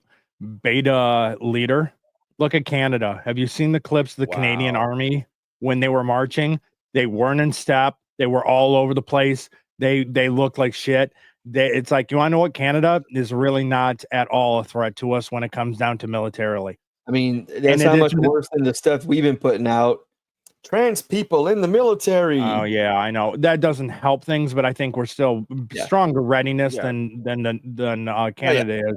beta leader? Look at Canada. Have you seen the clips of the Canadian army when they were marching? They weren't in step. They were all over the place. They looked like shit. It's like, you want to know what? Canada is really not at all a threat to us when it comes down to militarily. I mean, that's not much worse than the stuff we've been putting out. Trans people in the military. Oh yeah, I know that doesn't help things, but I think we're still stronger readiness than Canada is.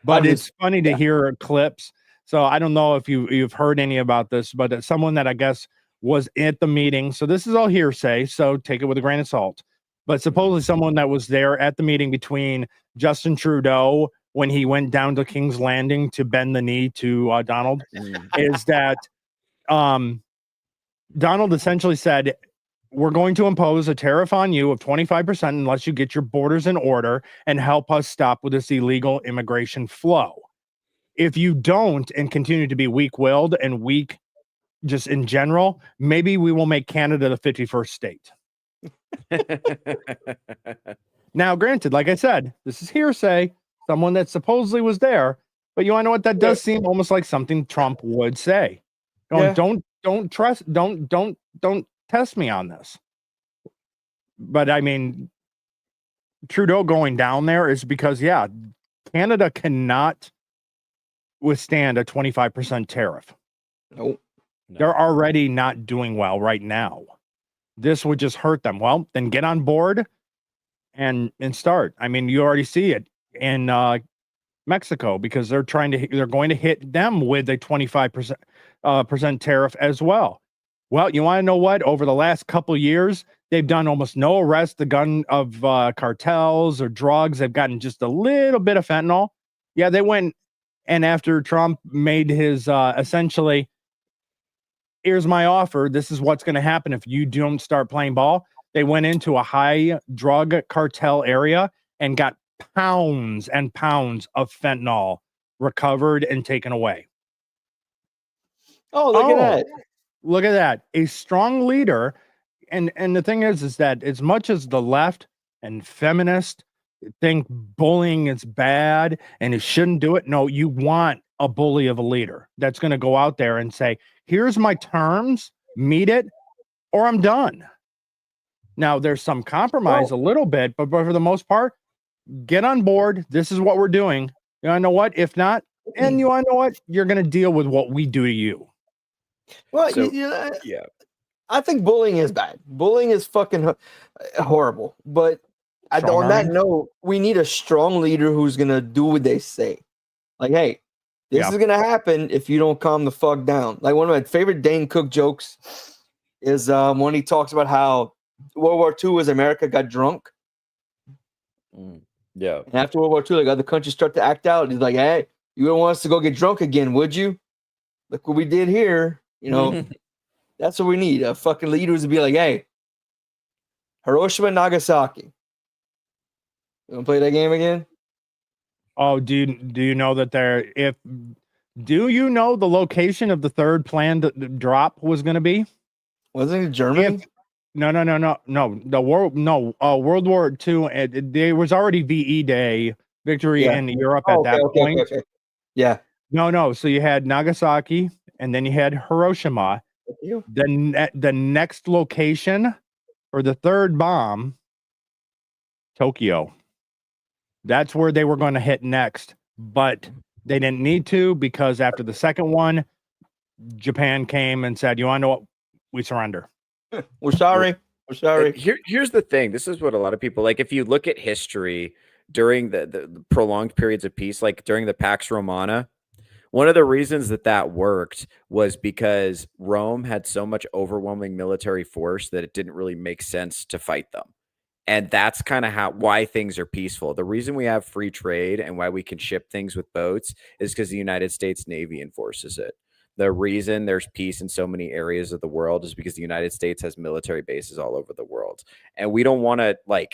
But it's funny to hear clips. So I don't know if you've heard any about this, but someone that I guess was at the meeting. So this is all hearsay, so take it with a grain of salt. But supposedly someone that was there at the meeting between Justin Trudeau when he went down to King's Landing to bend the knee to Donald is that Donald essentially said, we're going to impose a tariff on you of 25% unless you get your borders in order and help us stop with this illegal immigration flow. If you don't and continue to be weak-willed and weak just in general, maybe we will make Canada the 51st state. Now, granted, like I said, this is hearsay, someone that supposedly was there, but you want to know what? That does seem almost like something Trump would say. Don't test me on this. But I mean, Trudeau going down there is because, Canada cannot withstand a 25% tariff. Nope. They're already not doing well right now. This would just hurt them. Well, then get on board and start. I mean, you already see it in Mexico, because they're going to hit them with a 25% tariff as well. Well, you want to know what? Over the last couple years, they've done almost no arrests of cartels or drugs. They've gotten just a little bit of fentanyl. Yeah, they went, and after Trump made his essentially, here's my offer. This is what's going to happen if you don't start playing ball. They went into a high drug cartel area and got pounds and pounds of fentanyl recovered and taken away. Oh, look at that. Look at that. A strong leader. And the thing is that as much as the left and feminist think bullying is bad and it shouldn't do it, no, you want a bully of a leader that's going to go out there and say, here's my terms, meet it, or I'm done. Now, there's some compromise a little bit, but for the most part, get on board. This is what we're doing. You want to know what? If not, and you want to know what? You're going to deal with what we do to you. Well, So, yeah. I think bullying is bad. Bullying is fucking horrible. But on that note, we need a strong leader who's going to do what they say. Like, hey, this is going to happen if you don't calm the fuck down. Like, one of my favorite Dane Cook jokes is when he talks about how World War II was America got drunk. Yeah. And after World War II, like other countries start to act out. He's like, hey, you don't want us to go get drunk again, would you? Look what we did here. You know, that's what we need. A fucking leader who's to be like, hey, Hiroshima, Nagasaki. You want to play that game again? Oh, do you know that do you know the location of the third planned drop was going to be? Wasn't it Germany? No. World War II. There was already VE Day victory in Europe at that point. Okay. Yeah. No. So you had Nagasaki, and then you had Hiroshima. The next location for the third bomb, Tokyo. That's where they were going to hit next, but they didn't need to because after the second one, Japan came and said, "You want to know what? We surrender." We're sorry. Here's the thing. This is what a lot of people like. If you look at history during the prolonged periods of peace, like during the Pax Romana, one of the reasons that worked was because Rome had so much overwhelming military force that it didn't really make sense to fight them. And that's kind of why things are peaceful. The reason we have free trade and why we can ship things with boats is because the United States Navy enforces it. The reason there's peace in so many areas of the world is because the United States has military bases all over the world. And we don't want to we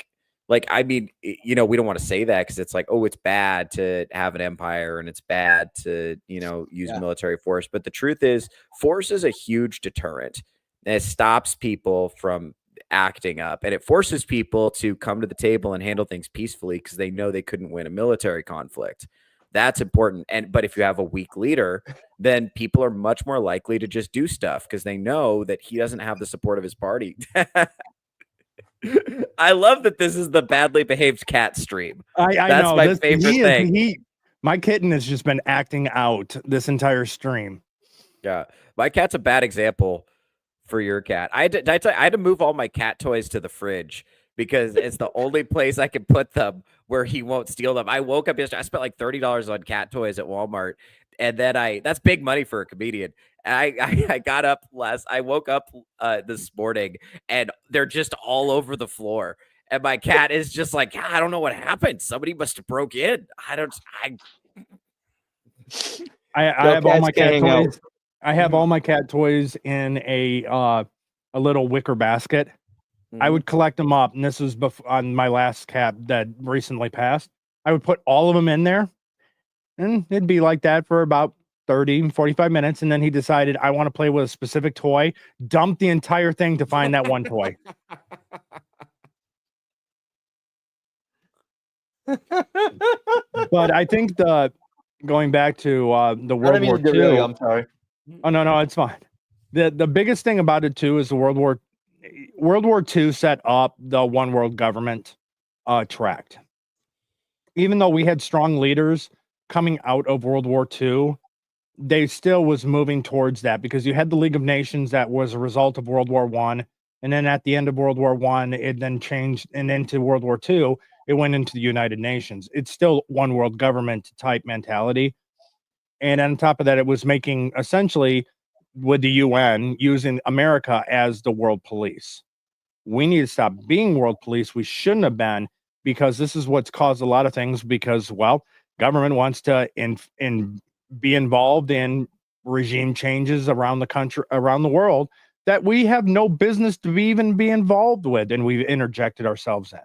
don't want to say that because it's like, oh, it's bad to have an empire and it's bad to, use military force. But the truth is, force is a huge deterrent. And it stops people from acting up, and it forces people to come to the table and handle things peacefully because they know they couldn't win a military conflict. That's important. But if you have a weak leader, then people are much more likely to just do stuff because they know that he doesn't have the support of his party. I love that this is the badly behaved cat stream. I That's know. my favorite thing. My kitten has just been acting out this entire stream. Yeah. My cat's a bad example for your cat. I had to move all my cat toys to the fridge because it's the only place I can put them where he won't steal them. I woke up yesterday. I spent like $30 on cat toys at Walmart. And then that's big money for a comedian. I got up I woke up this morning and they're just all over the floor. And my cat is just like, I don't know what happened. Somebody must have broke in. I have all my cat toys. I have all my cat toys in a little wicker basket. I would collect them up, and this was on my last cat that recently passed. I would put all of them in there, and it'd be like that for about 30, 45 minutes, and then he decided, I want to play with a specific toy, dumped the entire thing to find that one toy. But I think going back to the World War II. I'm sorry. Oh, no, it's fine. The biggest thing about it, too, is the World War II set up the one world government tract. Even though we had strong leaders coming out of World War II, they still was moving towards that because you had the League of Nations that was a result of World War I. And then at the end of World War I, it then changed, and into World War II, it went into the United Nations. It's still one world government type mentality. And on top of that, it was making essentially with the UN using America as the world police. We need to stop being world police. We shouldn't have been, because this is what's caused a lot of things, because, well, government wants to be involved in regime changes around the country, around the world, that we have no business to even be involved with, and we've interjected ourselves in.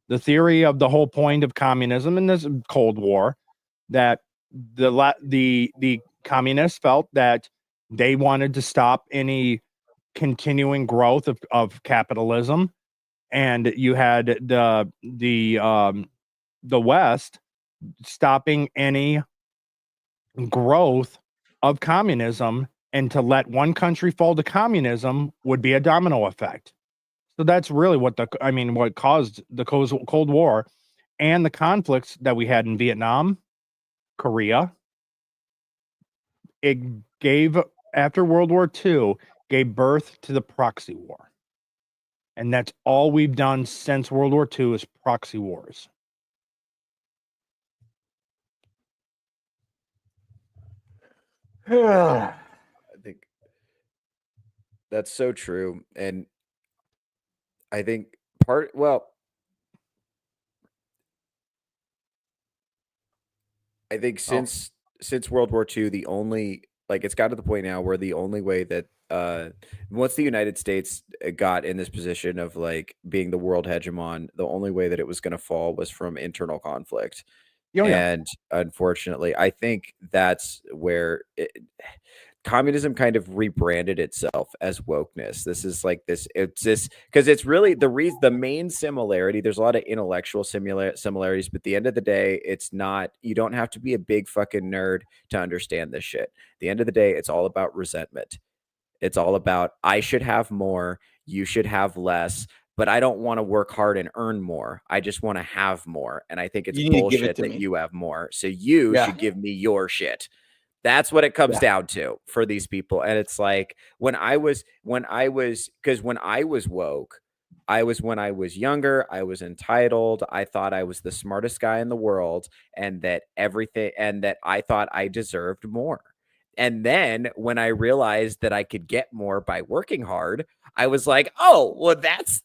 The theory of the whole point of communism in this Cold War, that the communists felt that they wanted to stop any continuing growth of capitalism, and you had the West stopping any growth of communism, and to let one country fall to communism would be a domino effect. So that's really what caused the Cold War and the conflicts that we had in Vietnam, Korea. It gave, after World War II, gave birth to the proxy war. And that's all we've done since World War II is proxy wars. I think that's so true. And I think I think since World War II, the only, like, it's got to the point now where the only way that once the United States got in this position of like being the world hegemon, the only way that it was going to fall was from internal conflict. Oh, yeah. And unfortunately, I think that's where communism kind of rebranded itself as wokeness. This is like this, it's this, because it's really the main similarity. There's a lot of intellectual similarities, but at the end of the day, it's not, you don't have to be a big fucking nerd to understand this shit. At the end of the day, it's all about resentment. It's all about, I should have more, you should have less, but I don't want to work hard and earn more. I just want to have more. And I think it's bullshit that you have more. So you should give me your shit. That's what it comes down to for these people. And it's like when I was woke, when I was younger, I was entitled. I thought I was the smartest guy in the world, and that I thought I deserved more. And then when I realized that I could get more by working hard, I was like, oh, well, that's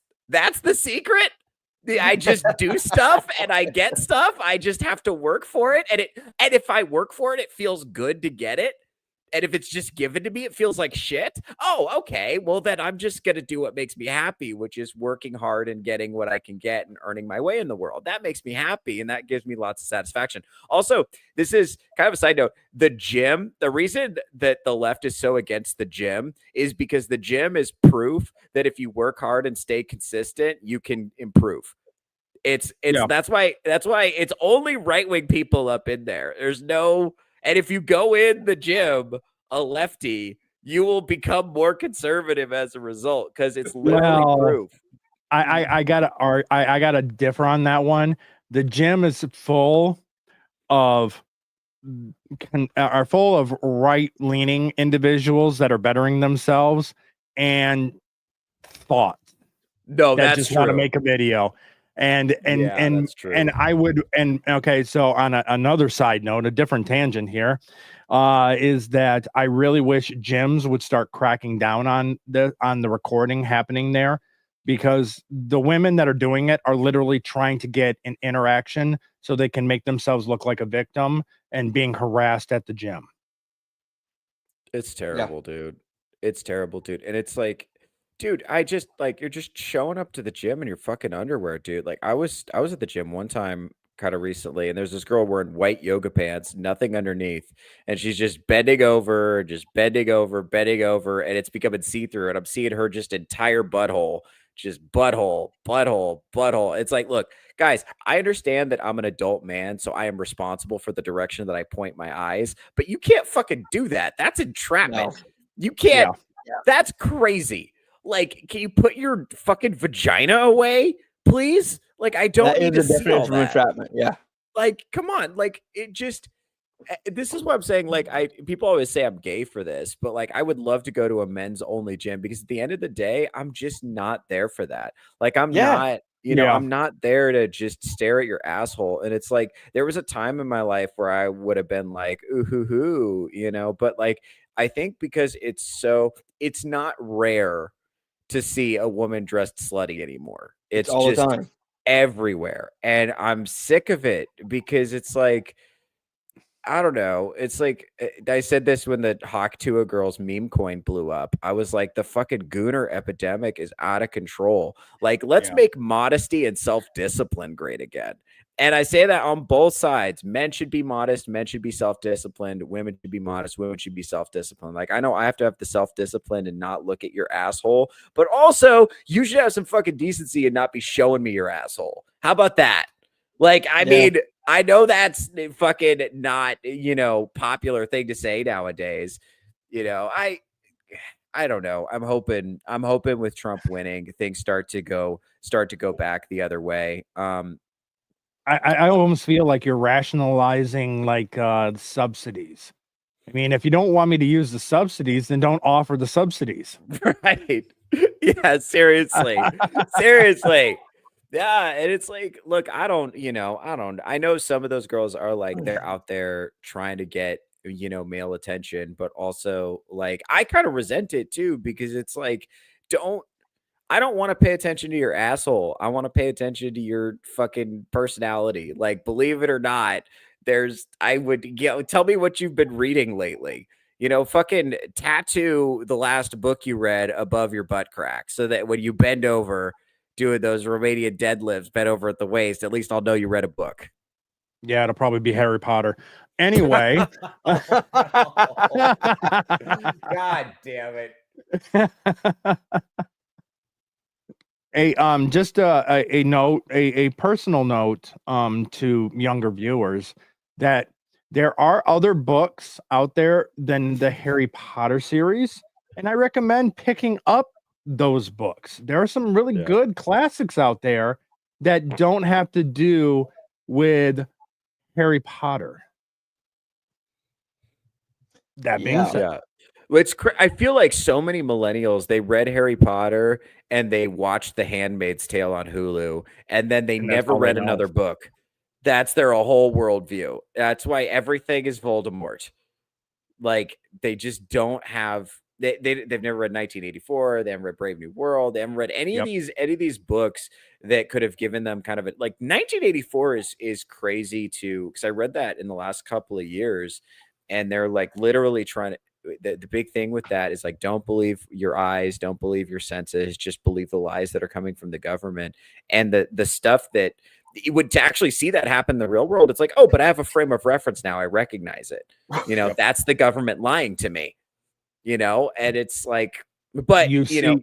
the secret. I just do stuff and I get stuff. I just have to work for it. And if I work for it, it feels good to get it. And if it's just given to me, it feels like shit. Oh, okay. Well, then I'm just going to do what makes me happy, which is working hard and getting what I can get and earning my way in the world. That makes me happy. And that gives me lots of satisfaction. Also, this is kind of a side note. The gym, the reason that the left is so against the gym is because the gym is proof that if you work hard and stay consistent, you can improve. That's why it's only right-wing people up in there. And if you go in the gym a lefty, you will become more conservative as a result, because it's literally proof. I gotta differ on that one. The gym is full of right-leaning individuals that are bettering themselves and thought. No, that's just true. Want to make a video. That's true. Okay, so on another side note, a different tangent here, is that I really wish gyms would start cracking down on the recording happening there, because the women that are doing it are literally trying to get an interaction so they can make themselves look like a victim and being harassed at the gym. It's terrible, dude. It's terrible, dude. And it's like, dude, you're just showing up to the gym in your fucking underwear, dude. Like I was at the gym one time kind of recently, and there's this girl wearing white yoga pants, nothing underneath, and she's just bending over, and it's becoming see-through, and I'm seeing her just entire butthole, just butthole. It's like, look, guys, I understand that I'm an adult man, so I am responsible for the direction that I point my eyes, but you can't fucking do that. That's entrapment. No. You can't. Yeah. That's crazy. Like, can you put your fucking vagina away, please? Like, I don't need to see all that. Entrapment. Yeah. Like, come on. Like, it just. This is what I'm saying. Like, people always say I'm gay for this, but like, I would love to go to a men's only gym, because at the end of the day, I'm just not there for that. Like, I'm not. I'm not there to just stare at your asshole. And it's like, there was a time in my life where I would have been like, ooh, hoo, hoo, but like, I think because it's not rare to see a woman dressed slutty anymore. It's all the just time. everywhere. And I'm sick of it because it's like, I don't know. It's like I said this when the Hawk Tuah girls meme coin blew up. I was like, the fucking gooner epidemic is out of control. Like, let's make modesty and self-discipline great again. And I say that on both sides. Men should be modest. Men should be self-disciplined. Women should be modest. Women should be self-disciplined. Like, I know I have to have the self-discipline and not look at your asshole, but also you should have some fucking decency and not be showing me your asshole. How about that? Like, I mean, I know that's fucking not, popular thing to say nowadays. I don't know. I'm hoping with Trump winning, things start to go back the other way. I almost feel like you're rationalizing like subsidies. I mean, if you don't want me to use the subsidies, then don't offer the subsidies. Right. Yeah, seriously. Seriously. Yeah, and it's like, look, I know some of those girls are like, they're out there trying to get, male attention, but also like I kind of resent it too, because it's like, I don't want to pay attention to your asshole. I want to pay attention to your fucking personality. Like, believe it or not, tell me what you've been reading lately. Fucking tattoo the last book you read above your butt crack so that when you bend over doing those Romanian deadlifts, bent over at the waist, at least I'll know you read a book. Yeah, it'll probably be Harry Potter. Anyway. God damn it. Just a note, a personal note to younger viewers that there are other books out there than the Harry Potter series, and I recommend picking up those books. There are some really good classics out there that don't have to do with Harry Potter. That being said, I feel like so many millennials, they read Harry Potter and they watched The Handmaid's Tale on Hulu, and then they never read another book. That's their whole worldview. That's why everything is Voldemort. Like, they just don't have. They've never read 1984. They haven't read Brave New World. They haven't read any of these books that could have given them kind of like 1984 is crazy too, because I read that in the last couple of years, and they're like literally trying to. The big thing with that is like, don't believe your eyes, don't believe your senses, just believe the lies that are coming from the government. And the stuff that you would to actually see that happen in the real world, it's like, oh, but I have a frame of reference now. I recognize it. That's the government lying to me. And it's like, but you see the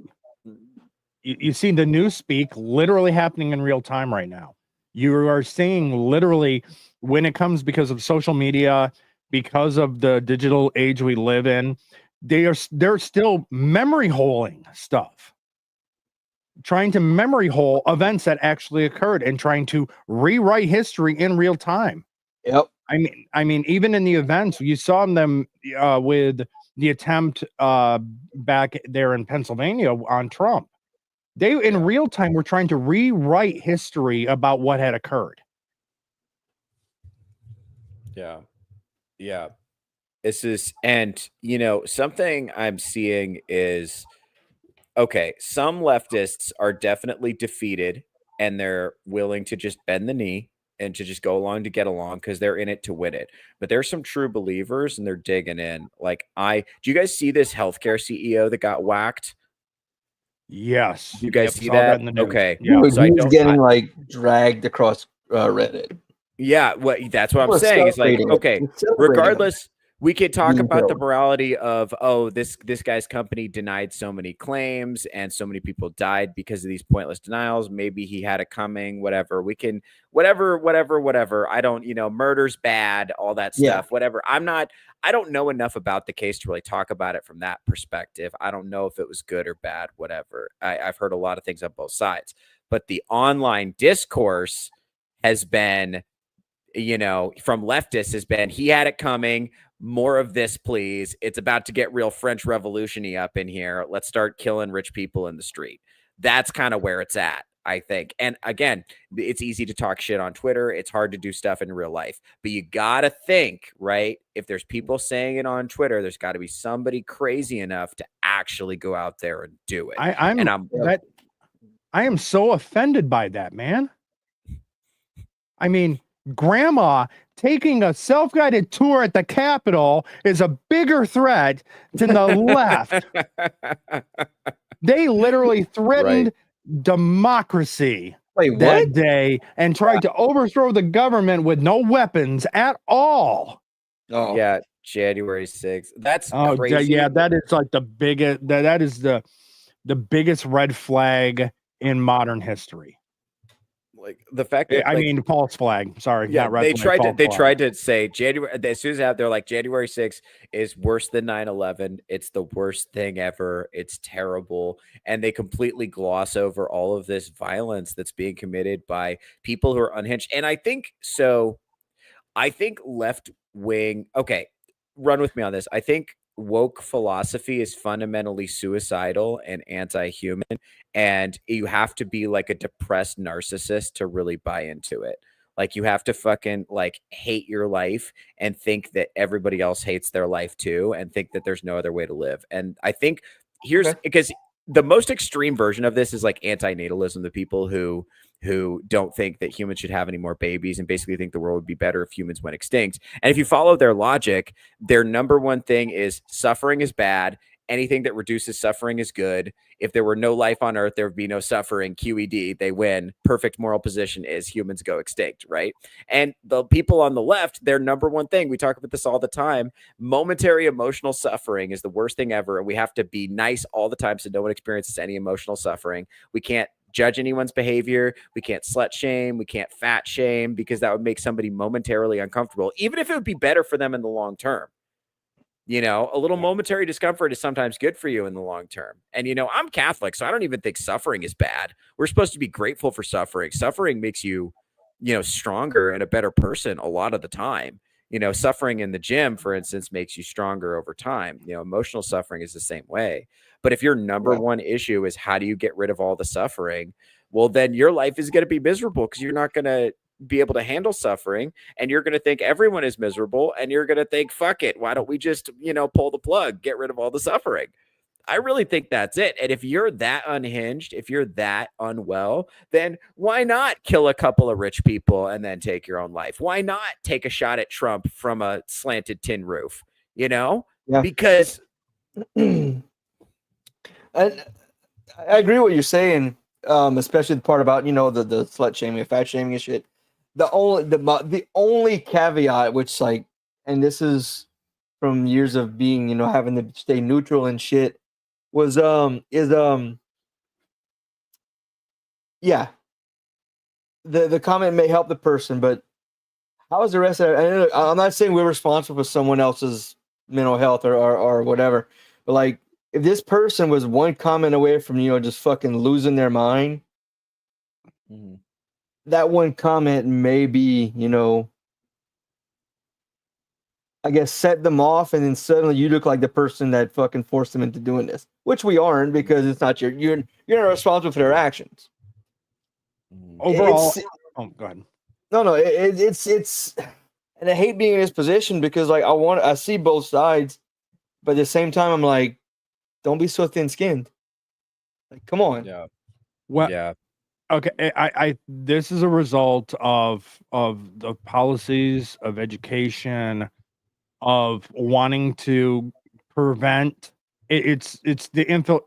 newspeak literally happening in real time right now. You are seeing literally when it comes because of social media, because of the digital age we live in, they're still memory holing stuff, trying to memory hole events that actually occurred and trying to rewrite history in real time. Yep. I mean, even in the events you saw them with the attempt back there in Pennsylvania on Trump, they in real time were trying to rewrite history about what had occurred. Yeah. This is, and something I'm seeing is, okay, some leftists are definitely defeated and they're willing to just bend the knee and to just go along to get along because they're in it to win it. But there's some true believers and they're digging in. Like, do you guys see this healthcare CEO that got whacked? Yes. You guys see that? Okay. Yeah. So He was getting like dragged across Reddit. Yeah, that's what I'm saying. It's like, okay, regardless, we could talk about the morality of, oh, this guy's company denied so many claims and so many people died because of these pointless denials. Maybe he had it coming, whatever. We can, whatever. I don't, murder's bad, all that stuff, whatever. I don't know enough about the case to really talk about it from that perspective. I don't know if it was good or bad, whatever. I've heard a lot of things on both sides, but the online discourse has been, from leftists has been, he had it coming. More of this, please. It's about to get real French Revolution-y up in here. Let's start killing rich people in the street. That's kind of where it's at. I think. And again, it's easy to talk shit on Twitter. It's hard to do stuff in real life. But you got to think, right? If there's people saying it on Twitter, there's got to be somebody crazy enough to actually go out there and do it. I am so offended by that, man. I mean, grandma taking a self-guided tour at the Capitol is a bigger threat than the left. They literally threatened democracy that day and tried to overthrow the government with no weapons at all. Oh yeah, January 6th. That's crazy. Yeah, that is like the biggest. That is the biggest red flag in modern history. Like the fact that I mean false flag. Sorry, yeah, not red they flag, tried to say January as soon as they're like January 6th is worse than 9/11. It's the worst thing ever. It's terrible. And they completely gloss over all of this violence that's being committed by people who are unhinged. And I think left wing, okay, run with me on this. I think woke philosophy is fundamentally suicidal and anti-human, and you have to be like a depressed narcissist to really buy into it. Like you have to fucking like hate your life and think that everybody else hates their life too, and think that there's no other way to live. And I think because the most extreme version of this is like anti-natalism, the people who don't think that humans should have any more babies and basically think the world would be better if humans went extinct. And if you follow their logic, their number one thing is suffering is bad. Anything that reduces suffering is good. If there were no life on Earth, there would be no suffering. QED, they win. Perfect moral position is humans go extinct, right? And the people on the left, their number one thing, we talk about this all the time, momentary emotional suffering is the worst thing ever. And we have to be nice all the time so no one experiences any emotional suffering. We can't judge anyone's behavior. We can't slut shame. We can't fat shame because that would make somebody momentarily uncomfortable, even if it would be better for them in the long term. You know, a little momentary discomfort is sometimes good for you in the long term. And, you know, I'm Catholic, so I don't even think suffering is bad. We're supposed to be grateful for suffering. Suffering makes you, you know, stronger and a better person a lot of the time. You know, suffering in the gym, for instance, makes you stronger over time. You know, emotional suffering is the same way. But if your number one issue is how do you get rid of all the suffering, well, then your life is going to be miserable because you're not going to be able to handle suffering, and you're going to think everyone is miserable, and you're going to think, fuck it, why don't we just, you know, pull the plug, get rid of all the suffering? I really think that's it. And if you're that unhinged, if you're that unwell, then why not kill a couple of rich people and then take your own life? Why not take a shot at Trump from a slanted tin roof? You know, because I agree with what you're saying, especially the part about, you know, the slut shaming, fat shaming and shit. The only caveat, which like, and this is from years of being, you know, having to stay neutral and shit, was the comment may help the person, but how is the rest of it? I'm not saying we're responsible for someone else's mental health or whatever, but like if this person was one comment away from, you know, just fucking losing their mind, that one comment may be, you know, I guess set them off, and then suddenly you look like the person that fucking forced them into doing this, which we aren't because it's not you're not responsible for their actions. Overall, go ahead. No, it's, and I hate being in this position because like I see both sides, but at the same time I'm like, don't be so thin-skinned. Like, come on. Yeah. Well, yeah. Okay, I this is a result of the policies of education, of wanting to prevent it's the infant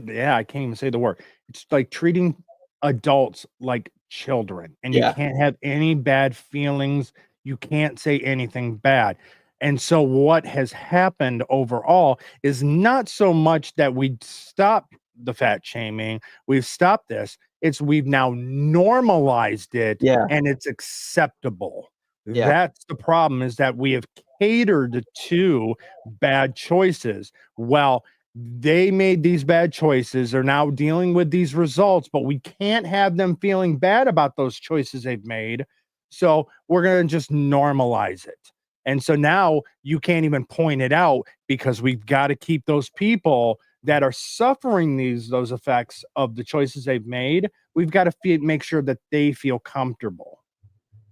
yeah, I can't even say the word. It's like treating adults like children, and you can't have any bad feelings. You can't say anything bad. And so what has happened overall is not so much that we stop the fat shaming, we've stopped this. It's we've now normalized it, and it's acceptable. That's the problem, is that we have catered to bad choices. Well, they made these bad choices, they're now dealing with these results, but we can't have them feeling bad about those choices they've made. So we're going to just normalize it. And so now you can't even point it out because we've got to keep those people that are suffering those effects of the choices they've made, we've got to make sure that they feel comfortable.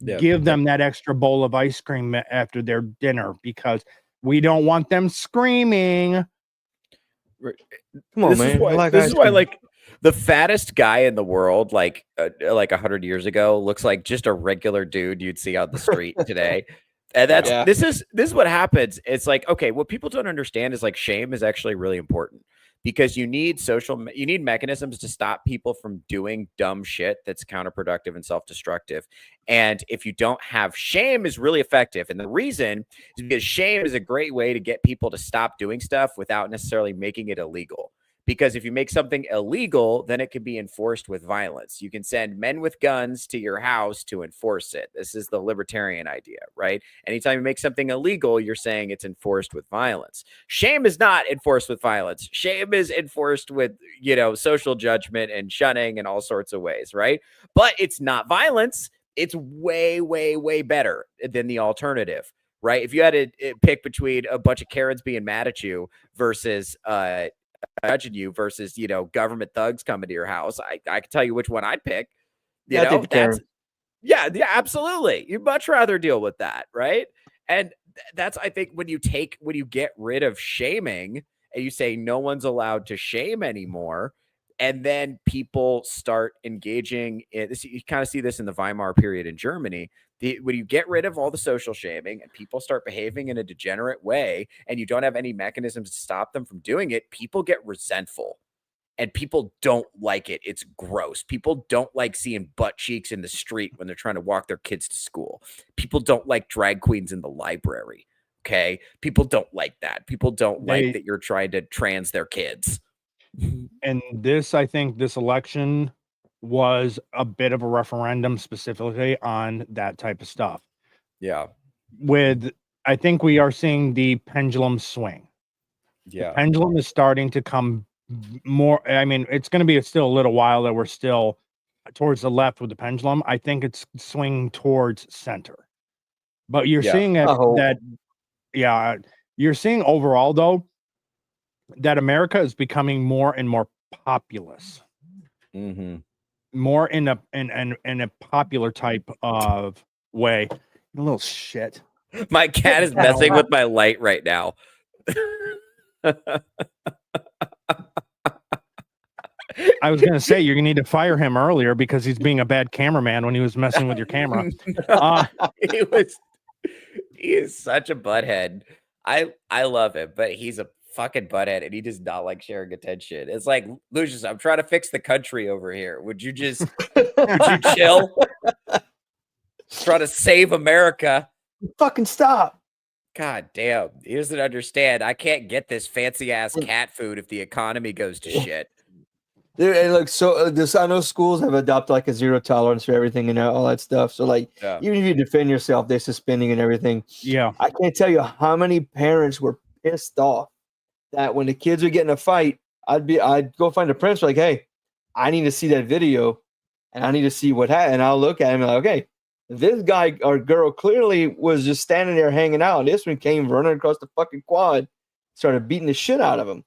Yeah. Give them that extra bowl of ice cream after their dinner, because we don't want them screaming. Come on, man. This is why, like, the fattest guy in the world, like 100 years ago, looks like just a regular dude you'd see on the street today. And this is what happens. It's like, okay, what people don't understand is like shame is actually really important, because you need mechanisms to stop people from doing dumb shit that's counterproductive and self-destructive. And if you don't have shame, is really effective. And the reason is because shame is a great way to get people to stop doing stuff without necessarily making it illegal. Because if you make something illegal, then it can be enforced with violence. You can send men with guns to your house to enforce it. This is the libertarian idea, right? Anytime you make something illegal, you're saying it's enforced with violence. Shame is not enforced with violence. Shame is enforced with, social judgment and shunning and all sorts of ways, right? But it's not violence. It's way, way, way better than the alternative, right? If you had to pick between a bunch of Karens being mad at you versus judging you versus government thugs coming to your house, I can tell you which one I'd pick. Yeah, absolutely. You'd much rather deal with that, right? And that's, I think, when you get rid of shaming and you say no one's allowed to shame anymore, and then people start engaging in this. You kind of see this in the Weimar period in Germany. When you get rid of all the social shaming and people start behaving in a degenerate way, and you don't have any mechanisms to stop them from doing it, people get resentful and people don't like it. It's gross. People don't like seeing butt cheeks in the street when they're trying to walk their kids to school. People don't like drag queens in the library. Okay. People don't like that. People don't like that you're trying to trans their kids. And I think this election was a bit of a referendum specifically on that type of stuff. Yeah. I think we are seeing the pendulum swing. Yeah. The pendulum is starting to come more. I mean, it's going to be still a little while that we're still towards the left with the pendulum. I think it's swinging towards center. But you're seeing you're seeing overall, though, that America is becoming more and more populous. Mm-hmm. More in a popular type of way. A little shit. My cat is messing with my light right now. I was gonna say you're gonna need to fire him earlier because he's being a bad cameraman when he was messing with your camera. He is such a butthead. I love him, but he's a fucking butthead and he does not like sharing attention. It's like, Lucius, I'm trying to fix the country over here. Would you chill? Try to save America. Fucking stop. God damn. He doesn't understand. I can't get this fancy ass cat food if the economy goes to shit. Dude, and look, I know schools have adopted like a zero tolerance for everything and all that stuff. So like, even if you defend yourself, they're suspending and everything. Yeah. I can't tell you how many parents were pissed off that when the kids are getting a fight, I'd go find the principal, like, hey, I need to see that video and I need to see what happened. And I'll look at him and like, okay, this guy or girl clearly was just standing there hanging out. This one came running across the fucking quad, started beating the shit out of him.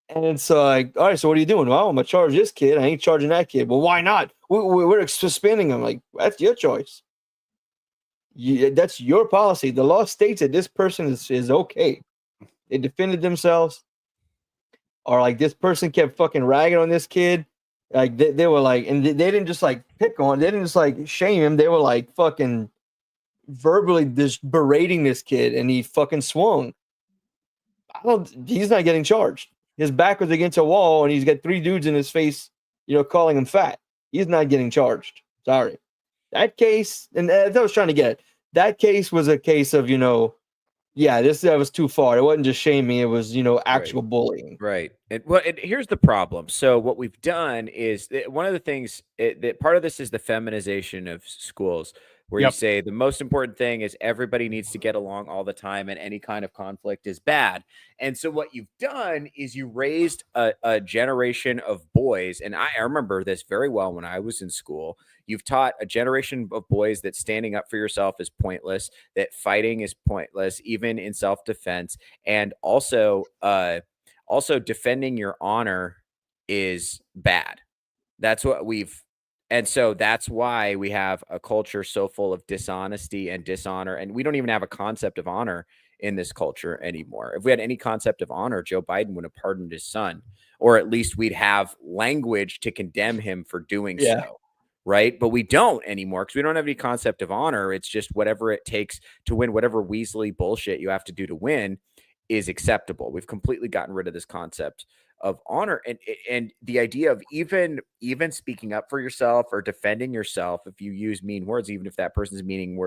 And it's like, all right, so what are you doing? Well, I'm going to charge this kid. I ain't charging that kid. Well, why not? We're suspending him. Like, that's your choice. That's your policy. The law states that this person is okay. They defended themselves. Or like this person kept fucking ragging on this kid. Like they were like, and they didn't just like pick on, they didn't just like shame him. They were like fucking verbally just berating this kid and he fucking swung. He's not getting charged. His back was against a wall and he's got 3 dudes in his face, calling him fat. He's not getting charged. Sorry. That case, and that I was trying to get, that case was a case of, that was too far. It wasn't just shaming. It was, actual bullying. Right. And here's the problem. So what we've done is one of the things that part of this is the feminization of schools, where you say the most important thing is everybody needs to get along all the time and any kind of conflict is bad. And so what you've done is you raised a generation of boys. And I remember this very well when I was in school. You've taught a generation of boys that standing up for yourself is pointless, that fighting is pointless, even in self-defense. And also Also, defending your honor is bad. That's what and so that's why we have a culture so full of dishonesty and dishonor. And we don't even have a concept of honor in this culture anymore. If we had any concept of honor, Joe Biden would have pardoned his son, or at least we'd have language to condemn him for doing so. Right. But we don't anymore because we don't have any concept of honor. It's just whatever it takes to win, whatever Weasley bullshit you have to do to win is acceptable. We've completely gotten rid of this concept of honor and the idea of even speaking up for yourself or defending yourself if you use mean words, even if that person's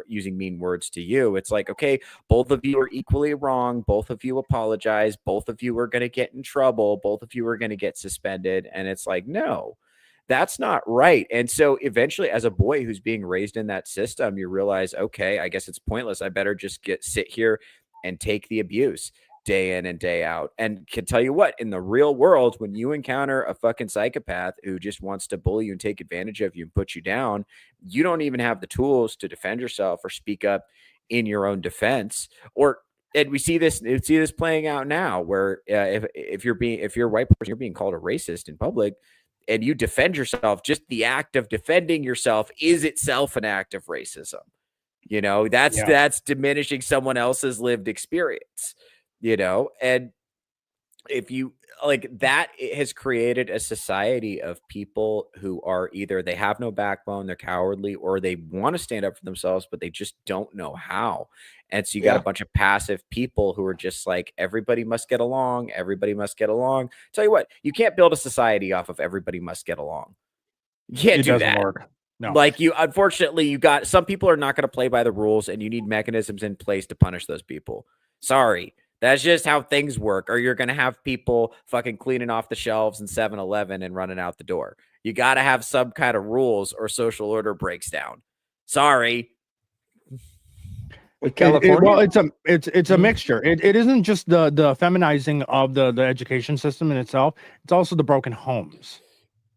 using mean words to you. It's like, okay, both of you are equally wrong. Both of you apologize. Both of you are going to get in trouble. Both of you are going to get suspended. And it's like, no, that's not right. And so eventually, as a boy who's being raised in that system, you realize, okay, I guess it's pointless. I better just sit here and take the abuse day in and day out. And can tell you what, in the real world, when you encounter a fucking psychopath who just wants to bully you and take advantage of you and put you down, you don't even have the tools to defend yourself or speak up in your own defense. And we see this playing out now, where if you're a white person, you're being called a racist in public, and you defend yourself. Just the act of defending yourself is itself an act of racism. You know, that's diminishing someone else's lived experience. You know, and if you like that, it has created a society of people who are either they have no backbone, they're cowardly, or they want to stand up for themselves, but they just don't know how. And so you got a bunch of passive people who are just like, everybody must get along. Everybody must get along. Tell you what, you can't build a society off of everybody must get along. You can't do that. Work. No. Like unfortunately, you got some people are not going to play by the rules, and you need mechanisms in place to punish those people. Sorry. That's just how things work. Or you're going to have people fucking cleaning off the shelves in 7-Eleven and running out the door. You got to have some kind of rules or social order breaks down. Sorry. With California? It's a mixture. It isn't just the feminizing of the education system in itself. It's also the broken homes.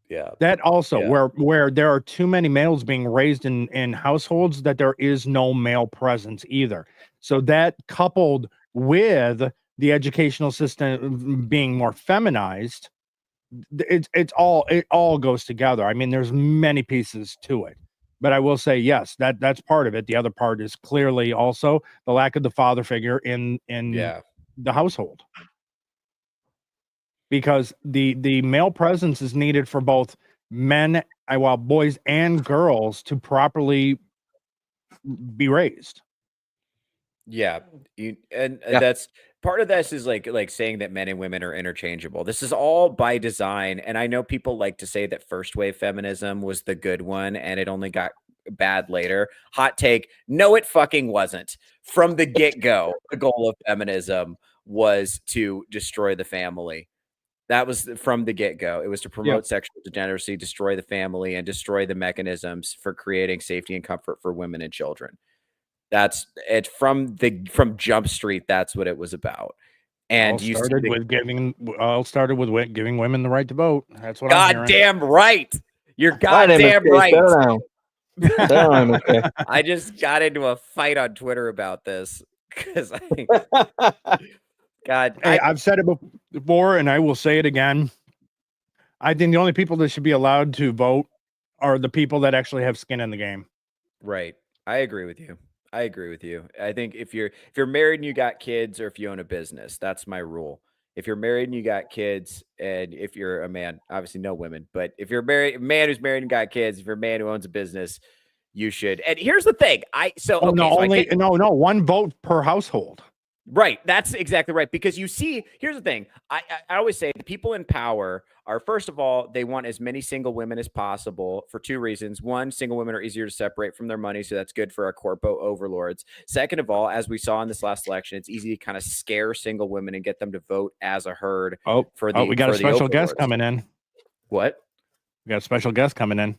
Yeah. That also where there are too many males being raised in households that there is no male presence either. So that coupled with the educational system being more feminized, it all goes together. I mean, there's many pieces to it, but I will say, yes, that's part of it. The other part is clearly also the lack of the father figure in the household, because the male presence is needed for both boys and girls to properly be raised. Yeah. That's part of this is like saying that men and women are interchangeable. This is all by design. And I know people like to say that first wave feminism was the good one and it only got bad later. Hot take. No, it fucking wasn't. From the get-go, the goal of feminism was to destroy the family. That was from the get-go. It was to promote sexual degeneracy, destroy the family, and destroy the mechanisms for creating safety and comfort for women and children. That's it from Jump Street. That's what it was about. And you started with giving women the right to vote. That's what I'm hearing. Goddamn right. You're goddamn right. I just got into a fight on Twitter about this because I think I've said it before and I will say it again. I think the only people that should be allowed to vote are the people that actually have skin in the game. Right. I agree with you. I think if you're married and you got kids, or if you own a business, that's my rule. If you're married and you got kids, and if you're a man, obviously no women, but if you're a man who's married and got kids, if you're a man who owns a business, you should. And here's the thing. One vote per household. Right. That's exactly right. Because you see, here's the thing. I always say the people in power are, first of all, they want as many single women as possible for two reasons. One, single women are easier to separate from their money. So that's good for our corpo overlords. Second of all, as we saw in this last election, it's easy to kind of scare single women and get them to vote as a herd. We got a special guest coming in. What? We got a special guest coming in.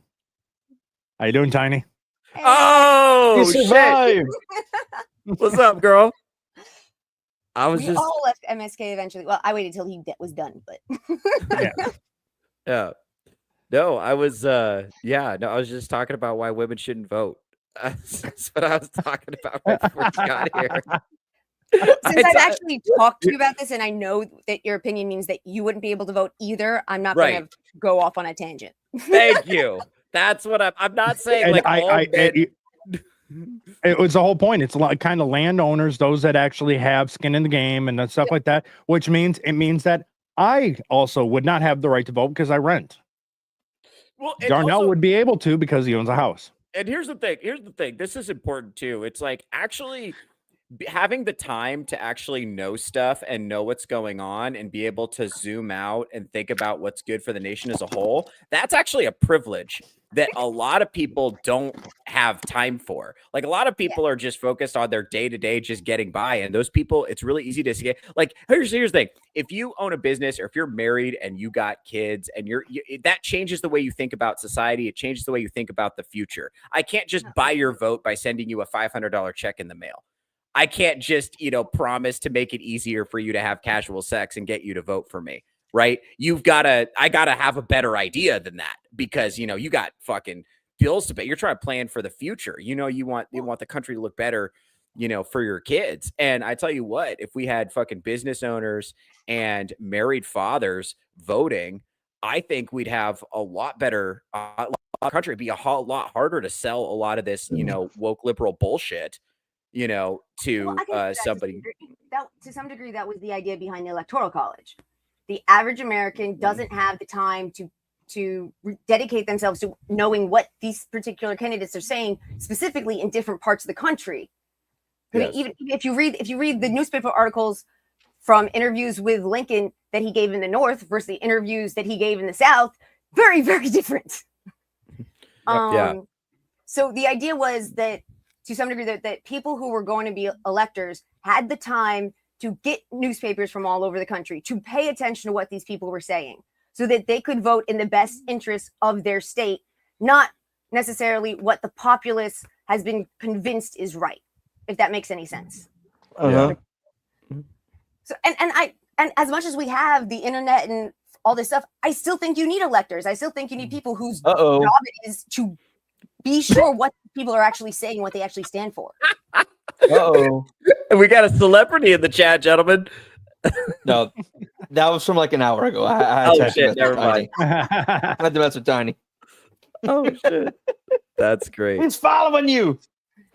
How you doing, Tiny? Oh, shit. What's up, girl? We all left MSK eventually. Well, I waited till he was done, but yeah. No, I was I was just talking about why women shouldn't vote. That's what I was talking about right before you got here. Since I've actually talked to you about this, and I know that your opinion means that you wouldn't be able to vote either, I'm not going to go off on a tangent. Thank you. That's what I'm not saying. And Like all men. It was the whole point. It's like kind of landowners, those that actually have skin in the game and stuff like that, which means that I also would not have the right to vote because I rent. Well, Darnell would be able to because he owns a house. And here's the thing. This is important too. It's like actually having the time to actually know stuff and know what's going on and be able to zoom out and think about what's good for the nation as a whole. That's actually a privilege that a lot of people don't have time for. Like a lot of people are just focused on their day to day, just getting by. And those people, it's really easy to see. Like, here's the thing. If you own a business or if you're married and you got kids and that changes the way you think about society. It changes the way you think about the future. I can't just buy your vote by sending you a $500 check in the mail. I can't just, promise to make it easier for you to have casual sex and get you to vote for me, right? I gotta have a better idea than that because, you got fucking bills to pay. You're trying to plan for the future. You want the country to look better, for your kids. And I tell you what, if we had fucking business owners and married fathers voting, I think we'd have a lot better country. It'd be a lot harder to sell a lot of this, woke liberal bullshit. To somebody. To some degree, that was the idea behind the Electoral College. The average American doesn't have the time to dedicate themselves to knowing what these particular candidates are saying specifically in different parts of the country. Yes. I mean, even if you read the newspaper articles from interviews with Lincoln that he gave in the North versus the interviews that he gave in the South, very, very different. So the idea was that to some degree that people who were going to be electors had the time to get newspapers from all over the country, to pay attention to what these people were saying so that they could vote in the best interest of their state, not necessarily what the populace has been convinced is right, if that makes any sense. Uh-huh. So, and as much as we have the internet and all this stuff, I still think you need electors. I still think you need people whose job it is to be sure what people are actually saying, what they actually stand for. We got a celebrity in the chat, gentlemen. No, that was from like an hour ago. Never mind. I had to mess with Tiny. Oh shit, that's great. He's following you.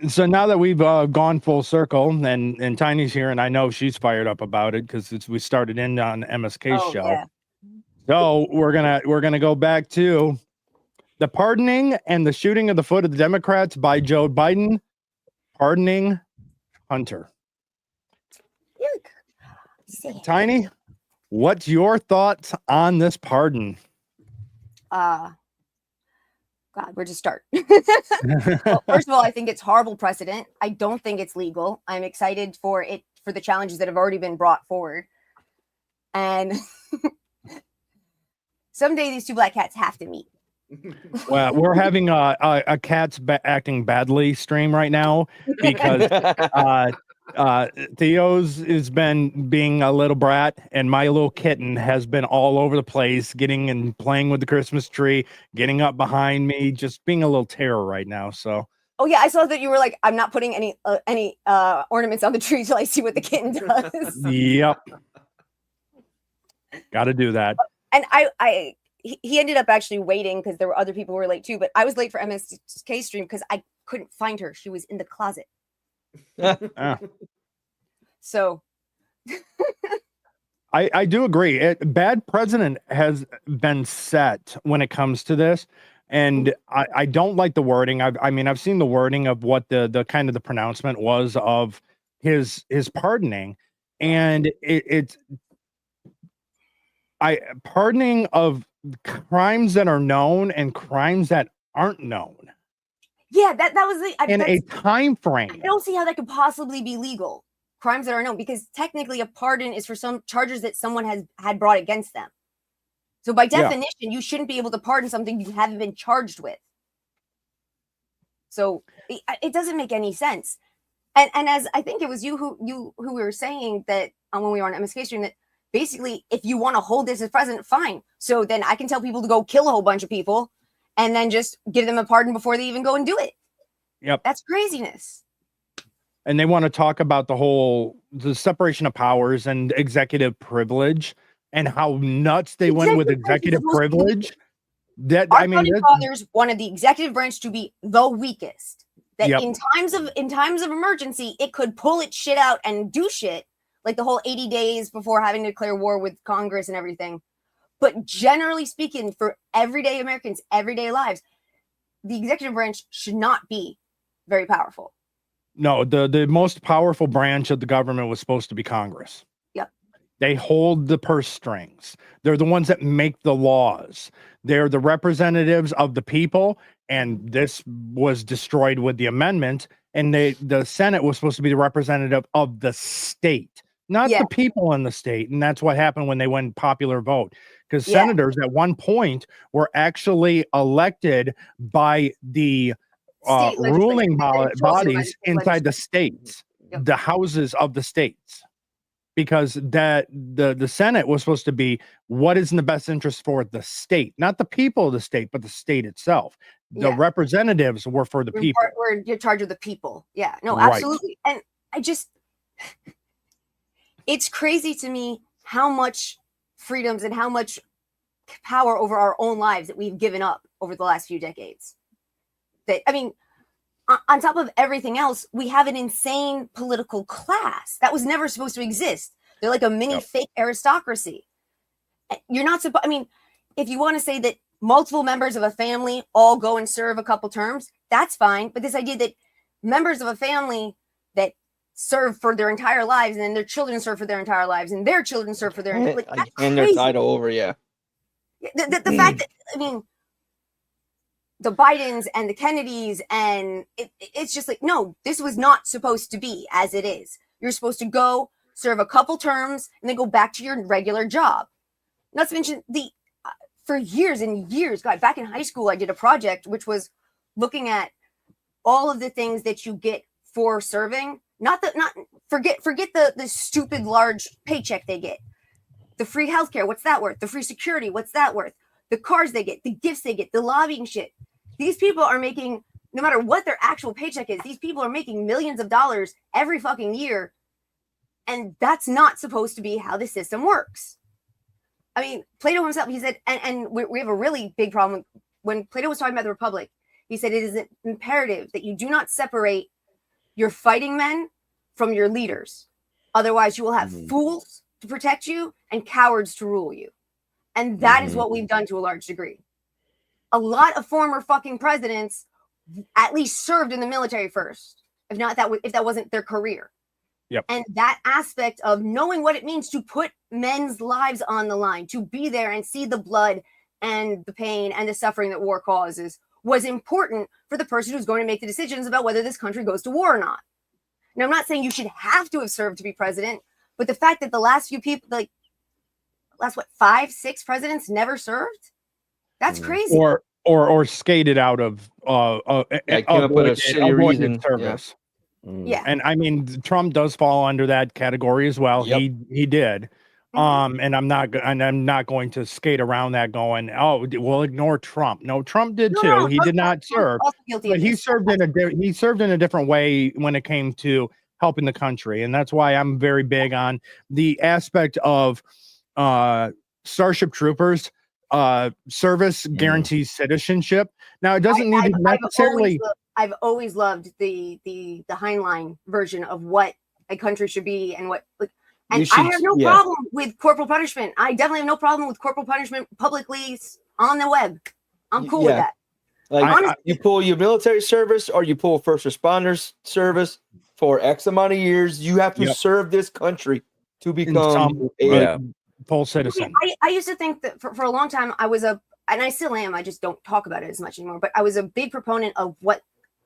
So now that we've gone full circle, and Tiny's here, and I know she's fired up about it because we started in on MSK's show. Yeah. So we're gonna go back to the pardoning and the shooting of the foot of the Democrats by Joe Biden, pardoning Hunter. Tiny, what's your thoughts on this pardon? God, where to start? Well, first of all, I think it's horrible precedent. I don't think it's legal. I'm excited for the challenges that have already been brought forward. And someday these two black cats have to meet. Well, we're having a cats acting badly stream right now because Theo's has been being a little brat, and my little kitten has been all over the place, getting and playing with the Christmas tree, getting up behind me, just being a little terror right now. So. Oh yeah, I saw that you were like, I'm not putting any ornaments on the tree till I see what the kitten does. Yep. Got to do that. And he ended up actually waiting because there were other people who were late too, but I was late for MSK stream because I couldn't find her. She was in the closet. So I do agree. Bad precedent has been set when it comes to this. And I don't like the wording. I've seen the wording of what the kind of the pronouncement was of his pardoning. And it's pardoning of crimes that are known and crimes that aren't known. Yeah, that was the a time frame. I don't see how that could possibly be legal. Crimes that are known, because technically a pardon is for some charges that someone had brought against them. So by definition, you shouldn't be able to pardon something you haven't been charged with. So it doesn't make any sense. And as I think it was you who were saying that when we were on MSK stream, that basically, if you want to hold this as president, fine. So then I can tell people to go kill a whole bunch of people and then just give them a pardon before they even go and do it. Yep. That's craziness. and they want to talk about the separation of powers and executive privilege and how nuts they went with executive privilege. Our founding fathers wanted the executive branch to be the weakest. That Yep. in times of emergency, it could pull its shit out and do shit, like the whole 80 days before having to declare war with Congress and everything. But generally speaking, for everyday Americans, everyday lives, the executive branch should not be very powerful. No, the most powerful branch of the government was supposed to be Congress. Yep. They hold the purse strings. They're the ones that make the laws. They're the representatives of the people, and this was destroyed with the amendment. And the Senate was supposed to be the representative of the state, not the people in the state. And that's what happened when they went popular vote, because senators at one point were actually elected by the ruling bodies inside the states, the houses of the states, because the Senate was supposed to be what is in the best interest for the state, not the people of the state, but the state itself. The representatives were for the people. We're in charge of the people. Yeah, no, Right. absolutely. And it's crazy to me how much freedoms and how much power over our own lives that we've given up over the last few decades. On top of everything else, we have an insane political class that was never supposed to exist. They're like a mini fake aristocracy. You're not supposed, if you want to say that multiple members of a family all go and serve a couple terms, that's fine. But this idea that members of a family that serve for their entire lives and then their children serve for their entire lives and their children serve for their entire lives. And their title over, The fact that, the Bidens and the Kennedys, and it's just like, no, this was not supposed to be as it is. You're supposed to go serve a couple terms and then go back to your regular job. Not to mention for years and years, God, back in high school, I did a project which was looking at all of the things that you get for serving. Forget the stupid large paycheck they get. The free healthcare, what's that worth? The free security, what's that worth? The cars they get, the gifts they get, the lobbying shit. These people are making, no matter what their actual paycheck is, these people are making millions of dollars every fucking year. And that's not supposed to be how the system works. Plato himself, he said, and we have a really big problem. When Plato was talking about the Republic, he said it is imperative that you do not separate your fighting men from your leaders. Otherwise, you will have fools to protect you and cowards to rule you. And that is what we've done to a large degree. A lot of former fucking presidents at least served in the military first, if that wasn't their career. Yep. And that aspect of knowing what it means to put men's lives on the line, to be there and see the blood and the pain and the suffering that war causes, was important for the person who's going to make the decisions about whether this country goes to war or not. Now, I'm not saying you should have to have served to be president, but the fact that the last few people, last 5, 6 presidents never served, that's crazy. Or skated out of came up with a shitty reason. service. Yeah. And Trump does fall under that category as well. Yep. He did. And I'm not going to skate around that going, oh, we'll ignore Trump. No, Trump did too. No, he did not serve, but he served in a different way when it came to helping the country. And that's why I'm very big on the aspect of Starship Troopers. Service guarantees citizenship. Now, it doesn't need to necessarily. I've always loved the Heinlein version of what a country should be and what. And I have no problem with corporal punishment. I definitely have no problem with corporal punishment publicly on the web. I'm cool with that. Like you pull your military service or you pull first responders service for X amount of years, you have to serve this country to become a full citizen. I used to think that for a long time and I still am, I just don't talk about it as much anymore, but I was a big proponent of what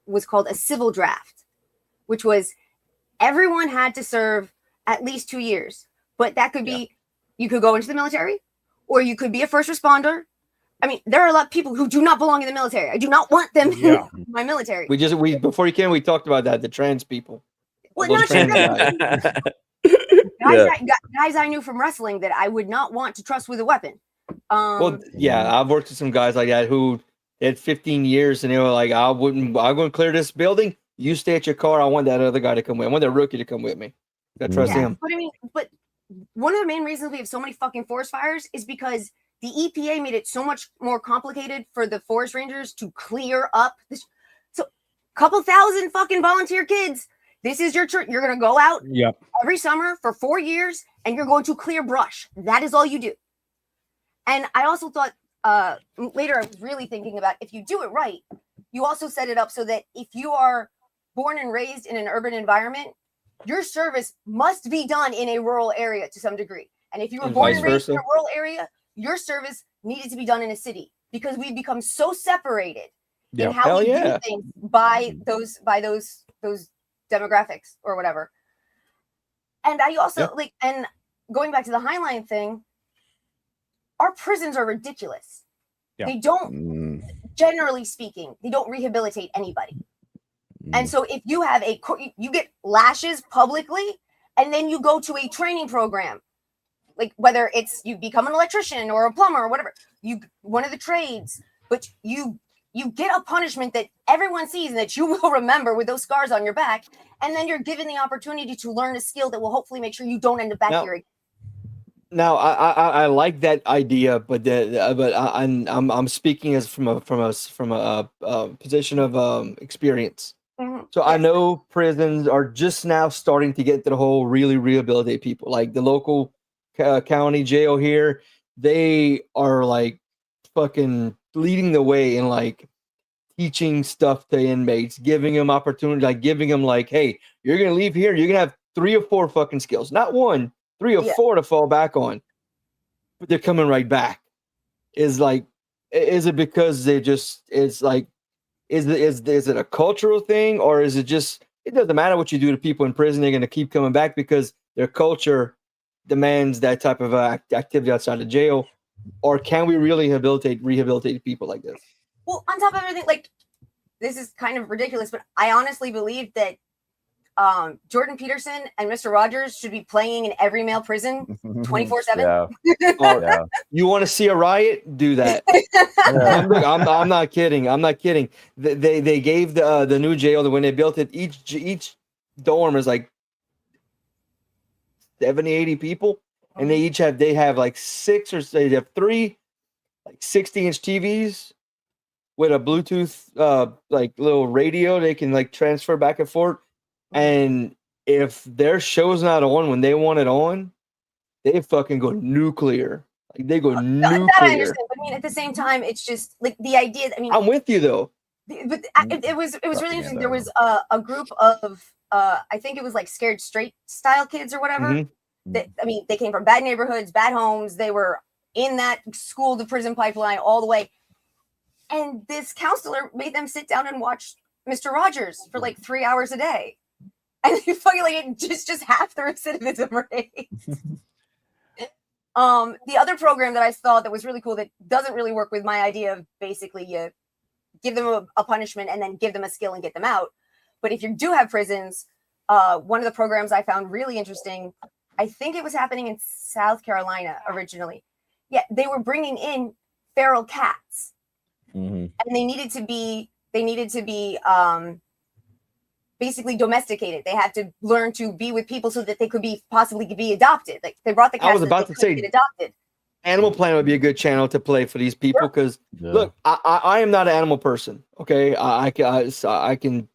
was called a civil draft, which was everyone had to serve at least 2 years, but that could be, you could go into the military or you could be a first responder. There are a lot of people who do not belong in the military. I do not want them in my military. Before you came, we talked about that, the trans people. Well, not trans guys I knew from wrestling that I would not want to trust with a weapon. I've worked with some guys like that who had 15 years and they were like, I'm going to clear this building. You stay at your car. I want that other guy to come with. I want that rookie to come with me. I trust him. But I mean, but one of the main reasons we have so many fucking forest fires is because the EPA made it so much more complicated for the forest rangers to clear up this. So, couple thousand fucking volunteer kids. This is your you're going to go out every summer for 4 years and you're going to clear brush. That is all you do. And I also thought later, I was really thinking about if you do it right, you also set it up so that if you are born and raised in an urban environment, your service must be done in a rural area to some degree. And if you were born and raised in a rural area, your service needed to be done in a city because we've become so separated in how we do things by those demographics or whatever. And I also and going back to the Heinlein thing, our prisons are ridiculous. They don't, generally speaking, they don't rehabilitate anybody. And so if you have you get lashes publicly, and then you go to a training program, like whether it's you become an electrician or a plumber or whatever, one of the trades, but you get a punishment that everyone sees and that you will remember with those scars on your back, and then you're given the opportunity to learn a skill that will hopefully make sure you don't end up back here again. Now, I like that idea, but I'm speaking as from a position of experience. So I know prisons are just now starting to get to the whole really rehabilitate people. Like the local county jail here, they are like fucking leading the way in like teaching stuff to inmates, giving them opportunity, like giving them like, hey, you're gonna leave here, you're gonna have 3 or 4 fucking skills, not 1, 3 or 4 to fall back on, but they're coming right back. Is it because they just, it's like, is it a cultural thing, or is it just, it doesn't matter what you do to people in prison, they're going to keep coming back because their culture demands that type of activity outside of jail? Or can we really rehabilitate people like this? Well, on top of everything, like, this is kind of ridiculous, but I honestly believe that Jordan Peterson and Mr. Rogers should be playing in every male prison 24/7. You want to see a riot? Do that. I'm not kidding. I'm not kidding. They gave the new jail, when they built it, each dorm is like 70, 80 people, and they have like 6 or they have 3 like 60-inch TVs with a Bluetooth like little radio they can like transfer back and forth. And if their show's not on when they want it on, they fucking go nuclear. Like they go nuclear. That I understand, but I mean, at the same time, it's just like the idea. I mean, I'm with you though. But it was really interesting. There was a group of I think it was like scared straight style kids or whatever. That, I mean, they came from bad neighborhoods, bad homes. They were in that school to prison pipeline all the way. And this counselor made them sit down and watch Mr. Rogers for like 3 hours a day. And you fucking like just half the recidivism rate. The other program that I saw that was really cool that doesn't really work with my idea of basically you give them a punishment and then give them a skill and get them out. But if you do have prisons, one of the programs I found really interesting, I think it was happening in South Carolina originally. Yeah, they were bringing in feral cats, and they needed to be basically domesticated. They had to learn to be with people so that they could possibly be adopted. Like they brought the cats. I was about to say, get adopted. Animal Planet would be a good channel to play for these people because look, I am not an animal person. Okay, I can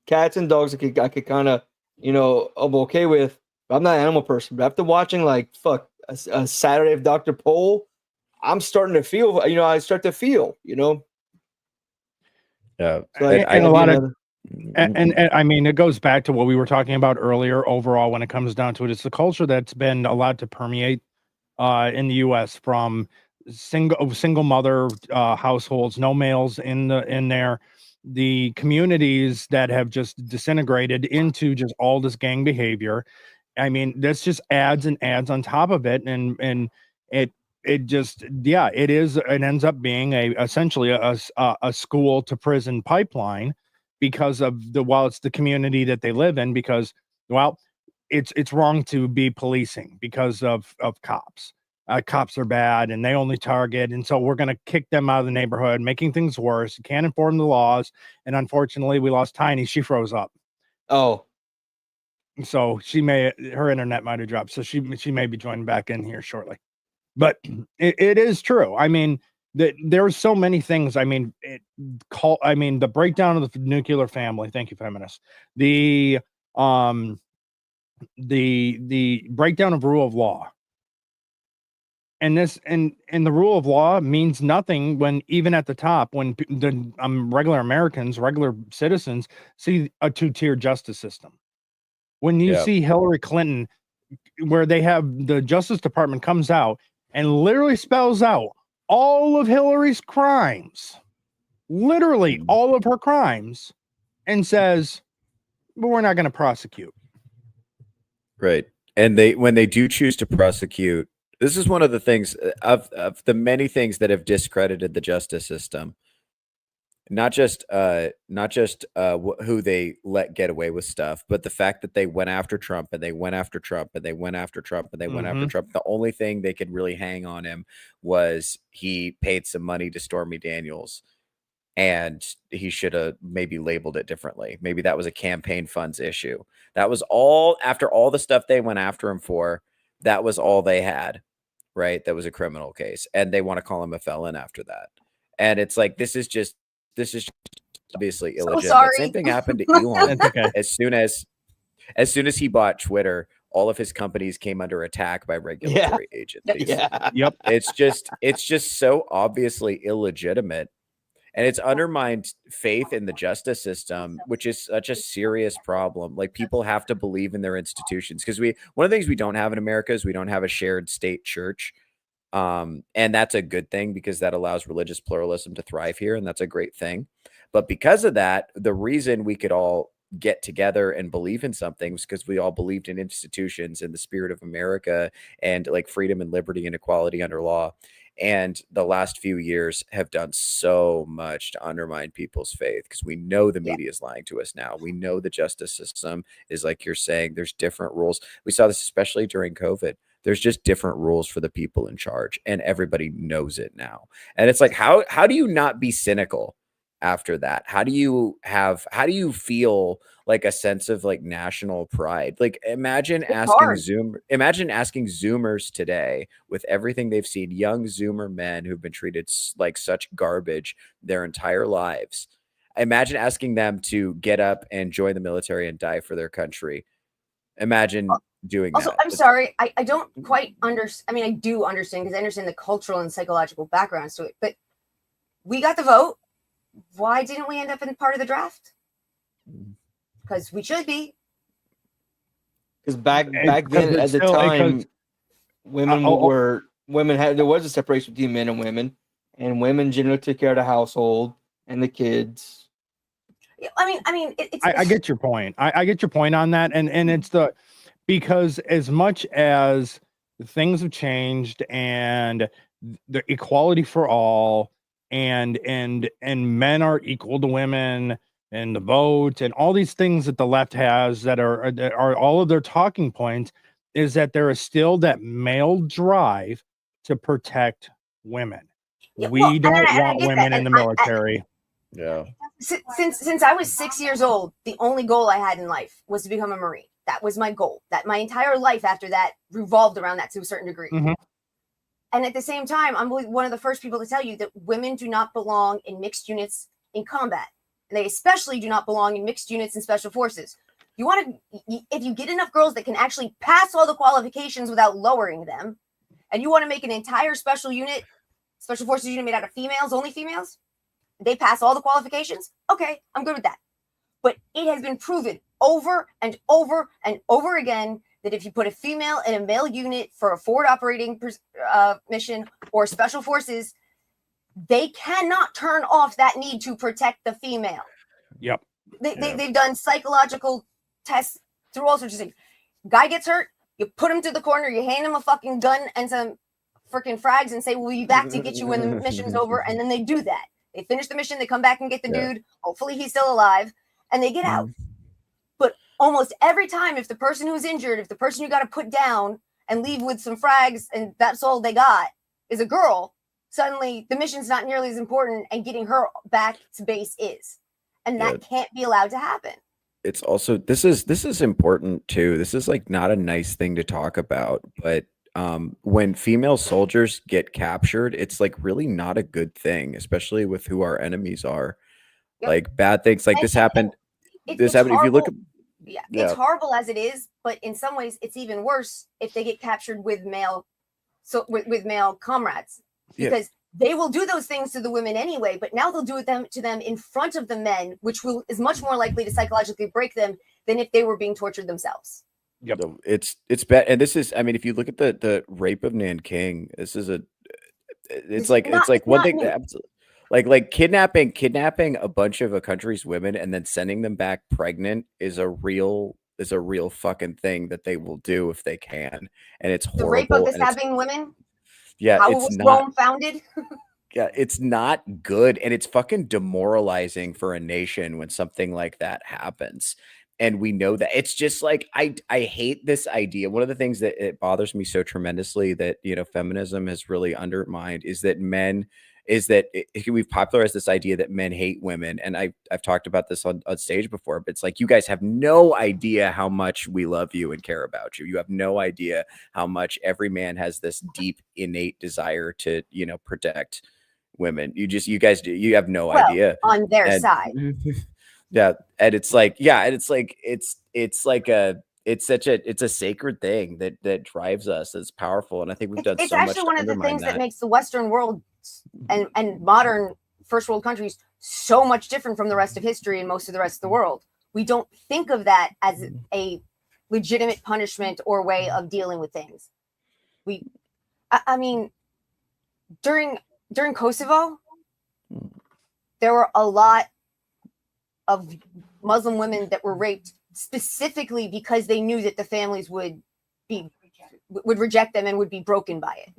cats and dogs. I could kind of I'm okay with. But I'm not an animal person. But after watching like a Saturday of Dr. Pol, I'm starting to feel. I start to feel. Yeah, So and a lot of. And I mean, it goes back to what we were talking about earlier. Overall, when it comes down to it, it's the culture that's been allowed to permeate in the U.S. from single mother households, no males in there, the communities that have just disintegrated into just all this gang behavior. I mean, this just adds and adds on top of it, and it just it ends up being essentially a school to prison pipeline. Because of while it's the community that they live in, because it's wrong to be policing because of cops. cops are bad and they only target, and so we're going to kick them out of the neighborhood, making things worse. You can't enforce the laws. And unfortunately, we lost Tiny. She froze up. Oh, so her internet might have dropped. So she may be joining back in here shortly. But it is true. I mean, there's so many things. I mean, the breakdown of the nuclear family. Thank you, feminists. The breakdown of rule of law. And the rule of law means nothing when, even at the top, when the regular Americans, regular citizens see a two-tier justice system. When you see Hillary Clinton, where they have the Justice Department comes out and literally spells out all of Hillary's crimes, literally all of her crimes, and says, but we're not going to prosecute. Right. And when they do choose to prosecute, this is one of the things of the many things that have discredited the justice system. Not just who they let get away with stuff, but the fact that they went after Trump and they went after Trump and they went after Trump and they went after Trump. The only thing they could really hang on him was he paid some money to Stormy Daniels, and he should have maybe labeled it differently. Maybe that was a campaign funds issue. That was all. After all the stuff they went after him for, that was all they had, right? That was a criminal case, and they want to call him a felon after that. And it's like, this is just obviously illegitimate. sorry. Same thing happened to Elon. okay. As soon as he bought Twitter, all of his companies came under attack by regulatory agencies. Yep. It's just so obviously illegitimate. And it's undermined faith in the justice system, which is such a serious problem. Like, people have to believe in their institutions, because one of the things we don't have in America is we don't have a shared state church. And that's a good thing, because that allows religious pluralism to thrive here. And that's a great thing. But because of that, the reason we could all get together and believe in something was because we all believed in institutions and the spirit of America and like freedom and liberty and equality under law. And the last few years have done so much to undermine people's faith, because we know the media is lying to us now. We know the justice system is, like you're saying, there's different rules. We saw this especially during COVID. There's just different rules for the people in charge, and everybody knows it now. And it's like, how do you not be cynical after that? How do you feel like a sense of like national pride? Like, imagine asking Zoomers today, with everything they've seen, young Zoomer men who've been treated like such garbage their entire lives. Imagine asking them to get up and join the military and die for their country. Imagine doing also, that. I'm sorry, I don't quite understand. I mean, I do understand, because I understand the cultural and psychological backgrounds to it, but we got the vote. Why didn't we end up in part of the draft? Because we should be. Because back then, at the time, there was a separation between men and women, and women generally took care of the household and the kids. I mean, I get your point. I get your point on that, and it's because as much as things have changed and the equality for all, and men are equal to women, and the vote, and all these things that the left has that are all of their talking points, is that there is still that male drive to protect women. We don't want women in the military. Yeah. Since I was 6 years old, the only goal I had in life was to become a Marine. That was my goal. That my entire life after that revolved around that to a certain degree. Mm-hmm. And at the same time, I'm one of the first people to tell you that women do not belong in mixed units in combat. And they especially do not belong in mixed units in special forces. If you get enough girls that can actually pass all the qualifications without lowering them, and you want to make an entire special forces unit made out of females, only females, they pass all the qualifications, okay, I'm good with that. But it has been proven over and over and over again that if you put a female in a male unit for a forward operating mission or special forces, they cannot turn off that need to protect the female. Yep. They've done psychological tests through all sorts of things. Guy gets hurt, you put him to the corner, you hand him a fucking gun and some freaking frags and say, we'll be back to get you when the mission's over. And then they do that. They finish the mission, they come back and get the dude. Hopefully he's still alive, and they get out. But almost every time, if the person who's injured, if the person you got to put down and leave with some frags and that's all they got is a girl, suddenly the mission's not nearly as important and getting her back to base is. And that can't be allowed to happen. It's also this is important too. This is like not a nice thing to talk about, but when female soldiers get captured, it's like really not a good thing, especially with who our enemies are. Yep. Like bad things like this happened. This happened. If you look at It's horrible as it is, but in some ways it's even worse if they get captured with male with male comrades, because they will do those things to the women anyway, but now they'll do it to them in front of the men, which is much more likely to psychologically break them than if they were being tortured themselves. Yep. It's bad. And this is, I mean, if you look at the rape of Nanking, this is it's like one thing that like kidnapping a bunch of a country's women and then sending them back pregnant is a real fucking thing that they will do if they can. And it's horrible. The rape of the Sabine women? Yeah. How was Rome founded? Yeah, it's not good. And it's fucking demoralizing for a nation when something like that happens. And we know that. It's just like I hate this idea. One of the things that it bothers me so tremendously that, you know, feminism has really undermined is that we've popularized this idea that men hate women. And I've talked about this on stage before, but it's like, you guys have no idea how much we love you and care about you. You have no idea how much every man has this deep innate desire to, you know, protect women. You guys do. You have no idea on their side. Yeah. And it's like, it's a sacred thing that drives us. It's powerful. And I think we've done so much. It's actually one of the things that makes the Western world and modern first world countries so much different from the rest of history and most of the rest of the world. We don't think of that as a legitimate punishment or way of dealing with things. I mean, during Kosovo, there were a lot of Muslim women that were raped specifically because they knew that the families would reject them and would be broken by it.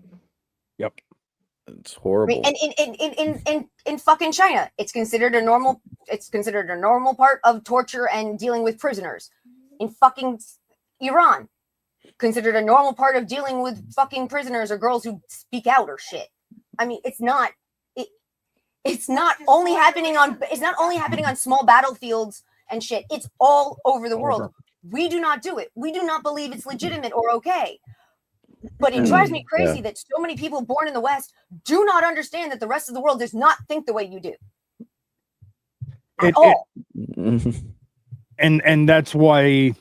Yep. It's horrible. I mean, in fucking China, it's considered a normal part of torture and dealing with prisoners. In fucking Iran, considered a normal part of dealing with fucking prisoners or girls who speak out or shit. I mean, it's not only happening on small battlefields and shit. It's all over the world. We do not do it. We do not believe it's legitimate or okay. But it drives me crazy that so many people born in the West do not understand that the rest of the world does not think the way you do. At all. And that's why.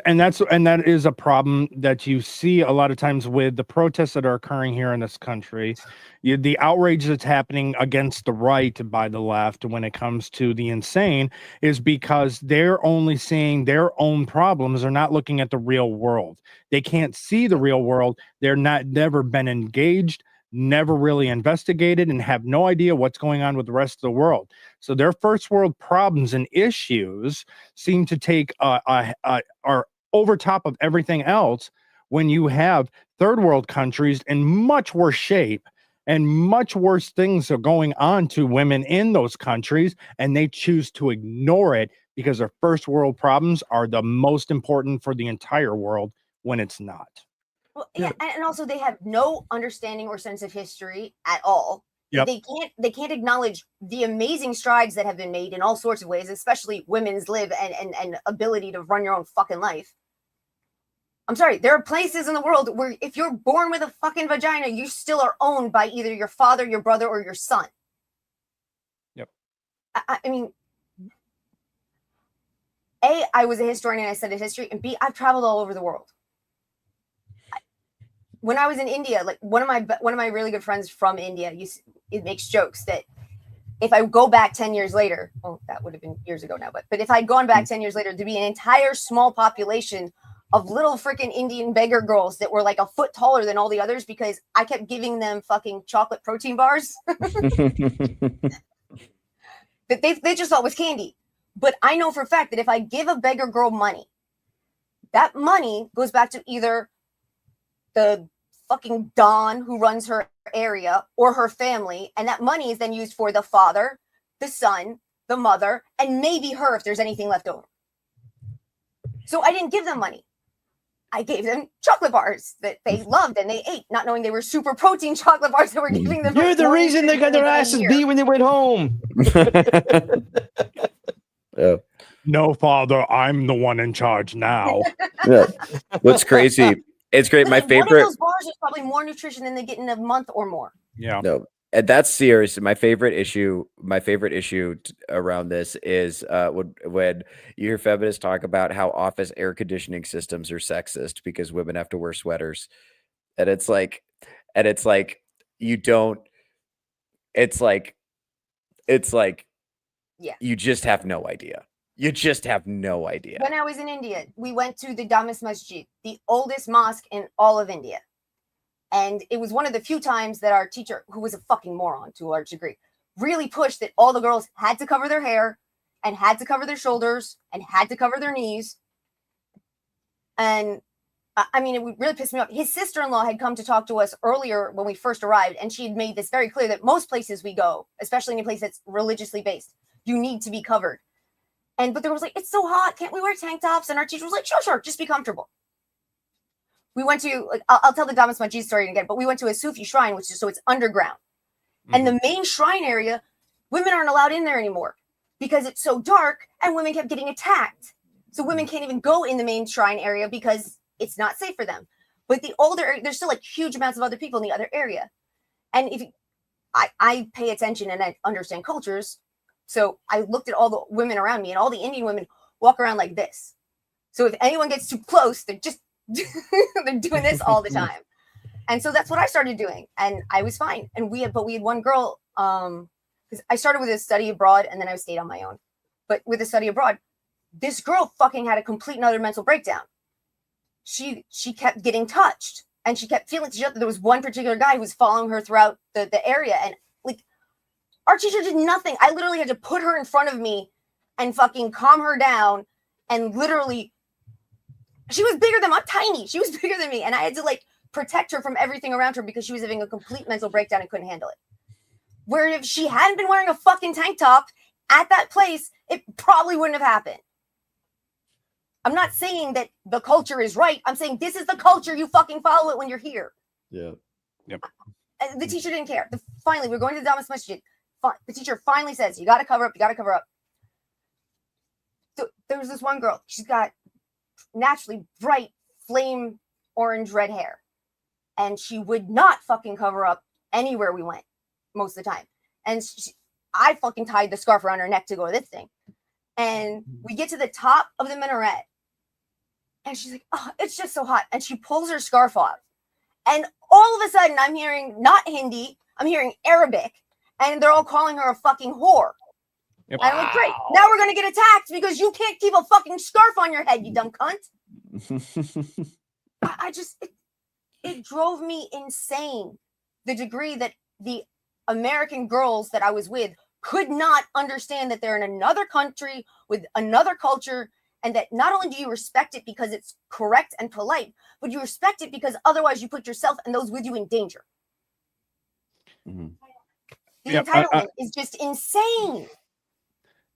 And that is a problem that you see a lot of times with the protests that are occurring here in this country. The outrage that's happening against the right by the left when it comes to the insane is because they're only seeing their own problems. They're not looking at the real world. They can't see the real world. They're never been engaged, never really investigated, and have no idea what's going on with the rest of the world. So their first world problems and issues seem to take are over top of everything else when you have third world countries in much worse shape and much worse things are going on to women in those countries, and they choose to ignore it because their first world problems are the most important for the entire world when it's not. Well, yeah, and also they have no understanding or sense of history at all. Yep. They can't acknowledge the amazing strides that have been made in all sorts of ways, especially women's live and ability to run your own fucking life. I'm sorry, there are places in the world where if you're born with a fucking vagina, you still are owned by either your father, your brother, or your son. Yep. I mean, A, I was a historian and I studied history, and B, I've traveled all over the world. When I was in India, like one of my really good friends from India, it makes jokes that if I go back 10 years later, well, that would have been years ago now, but if I'd gone back 10 years later, there'd be an entire small population of little freaking Indian beggar girls that were like a foot taller than all the others because I kept giving them fucking chocolate protein bars that they just thought was candy. But I know for a fact that if I give a beggar girl money, that money goes back to either the fucking Don who runs her area or her family, and that money is then used for the father, the son, the mother, and maybe her if there's anything left over. So I didn't give them money. I gave them chocolate bars that they loved and they ate, not knowing they were super protein chocolate bars that were giving them. You're the reason they got their asses beat when they went home. Yeah. No, Father, I'm the one in charge now. Yeah. What's crazy? It's great. My One of favorite. those bars is probably more nutrition than they get in a month or more. Yeah. No, and that's serious. My favorite issue around this is when you hear feminists talk about how office air conditioning systems are sexist because women have to wear sweaters, and it's like you don't. It's like Yeah. you just have no idea. You just have no idea. When I was in India, we went to the Damas Masjid, the oldest mosque in all of India. And it was one of the few times that our teacher, who was a fucking moron to a large degree, really pushed that all the girls had to cover their hair and had to cover their shoulders and had to cover their knees. And I mean, it really pissed me off. His sister-in-law had come to talk to us earlier when we first arrived, and she had made this very clear that most places we go, especially in a place that's religiously based, you need to be covered. But there was like, it's so hot. Can't we wear tank tops? And our teacher was like, sure. Just be comfortable. We went to, I'll tell the Damas Masjid story again, but we went to a Sufi shrine, which is, so it's underground. And the main shrine area, women aren't allowed in there anymore because it's so dark and women kept getting attacked. So women can't even go in the main shrine area because it's not safe for them. But the older, there's still like huge amounts of other people in the other area. And if I pay attention and I understand cultures, so I looked at all the women around me, and all the Indian women walk around like this. So if anyone gets too close, they're just they're doing this all the time. And so that's what I started doing, and I was fine. And we had one girl, because I started with a study abroad, and then I stayed on my own. But with a study abroad, this girl fucking had a complete another mental breakdown. She kept getting touched, and she kept feeling. There was one particular guy who was following her throughout the area, and like, our teacher did nothing. I literally had to put her in front of me and fucking calm her down. And literally, she was bigger than I'm tiny. She was bigger than me. And I had to like protect her from everything around her because she was having a complete mental breakdown and couldn't handle it. Where if she hadn't been wearing a fucking tank top at that place, it probably wouldn't have happened. I'm not saying that the culture is right. I'm saying this is the culture. You fucking follow it when you're here. Yeah. Yep. The teacher didn't care. Finally, we're going to the Damas Masjid. The teacher finally says, you got to cover up. You got to cover up. So there was this one girl. She's got naturally bright flame orange red hair. And she would not fucking cover up anywhere we went most of the time. And I fucking tied the scarf around her neck to go to this thing. And we get to the top of the minaret. And she's like, oh, it's just so hot. And she pulls her scarf off. And all of a sudden, I'm hearing not Hindi, I'm hearing Arabic. And they're all calling her a fucking whore. Yep. And I'm like, great. Now we're going to get attacked because you can't keep a fucking scarf on your head, you dumb cunt. It drove me insane. The degree that the American girls that I was with could not understand that they're in another country with another culture, and that not only do you respect it because it's correct and polite, but you respect it because otherwise you put yourself and those with you in danger. Mm-hmm. The entitlement is just insane.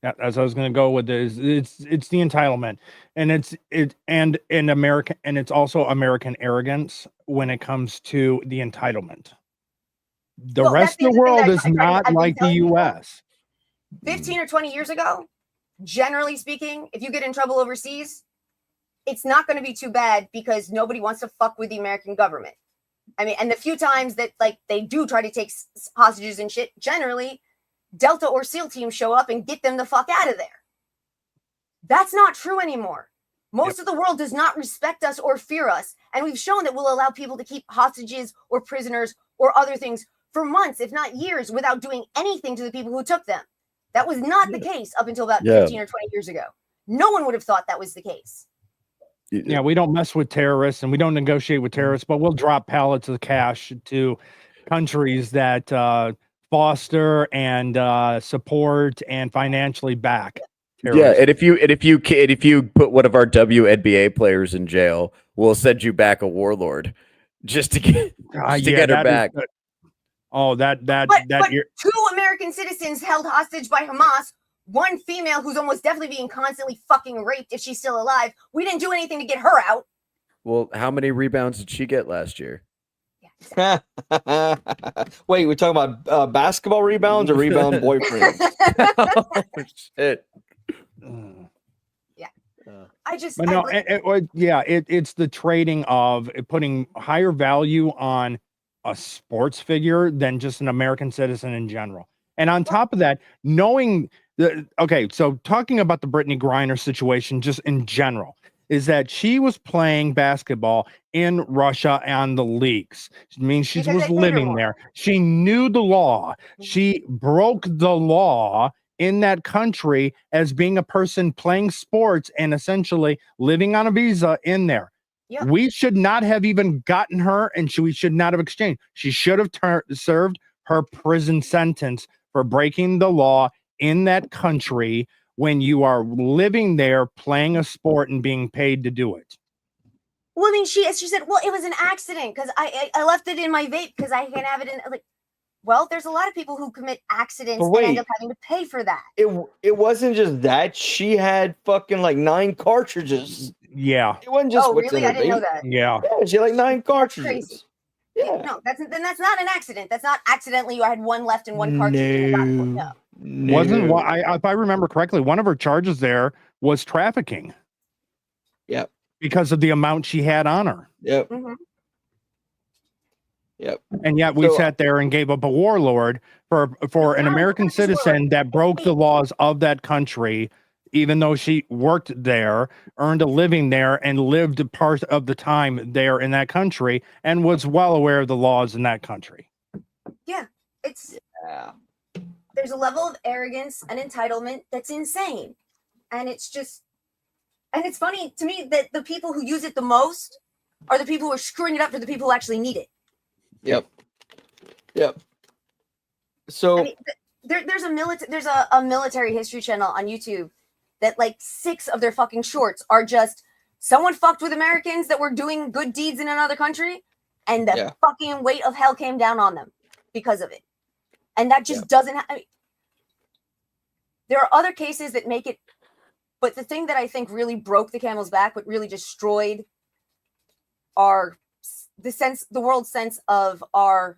Yeah, as I was going to go with this, it's the entitlement, and and American, and it's also American arrogance when it comes to the entitlement. The rest of the world is not like the U.S. 15 or 20 years ago, generally speaking, if you get in trouble overseas, it's not going to be too bad because nobody wants to fuck with the American government. I mean, and the few times that like they do try to take hostages and shit, generally Delta or SEAL teams show up and get them the fuck out of there. That's not true anymore. Most of the world does not respect us or fear us. And we've shown that we'll allow people to keep hostages or prisoners or other things for months, if not years, without doing anything to the people who took them. That was not the case up until about 15 or 20 years ago. No one would have thought that was the case. Yeah, we don't mess with terrorists and we don't negotiate with terrorists, but we'll drop pallets of cash to countries that foster and support and financially back terrorism. Yeah, and if you put one of our WNBA players in jail, we'll send you back a warlord just to get get her back. But 2 American citizens held hostage by Hamas one female who's almost definitely being constantly fucking raped if she's still alive. We didn't do anything to get her out. Well, how many rebounds did she get last year? Wait, we're talking about basketball rebounds or rebound boyfriends? Oh, shit. Yeah. I just, But no, it's the trading of putting higher value on a sports figure than just an American citizen in general. And on top of that, knowing so talking about the Brittany Griner situation just in general, is that she was playing basketball in Russia and the leagues. I mean, she Because was they paid her living more. there. She knew the law. She broke the law in that country as being a person playing sports and essentially living on a visa in there. Yep. We should not have even gotten her, and we should not have exchanged. She should have served her prison sentence for breaking the law in that country when you are living there playing a sport and being paid to do it. Well, I mean, she said, well, it was an accident because I left it in my vape because I can't have it in. Like, well, there's a lot of people who commit accidents and end up having to pay for that. It wasn't just that. She had fucking like 9 cartridges. Yeah. It wasn't just Oh, what's really? in I her didn't know vape. that. Yeah. Yeah, she had like 9 cartridges. Crazy. Yeah. No, that's not an accident. That's not accidentally you had one left and one cartridge. And you got one. No. Wasn't if I remember correctly, one of her charges there was trafficking. Yep. Because of the amount she had on her. Yep. Mm-hmm. Yep. And yet we sat there and gave up a warlord for an American citizen that broke the laws of that country, even though she worked there, earned a living there, and lived part of the time there in that country, and was well aware of the laws in that country. Yeah. There's a level of arrogance and entitlement that's insane. And it's funny to me that the people who use it the most are the people who are screwing it up for the people who actually need it. Yep. So I mean, there's a military history channel on YouTube that like 6 of their fucking shorts are just someone fucked with Americans that were doing good deeds in another country, and the fucking weight of hell came down on them because of it. And that just doesn't. I mean, there are other cases that make it, but the thing that I think really broke the camel's back, what really destroyed the world's sense of our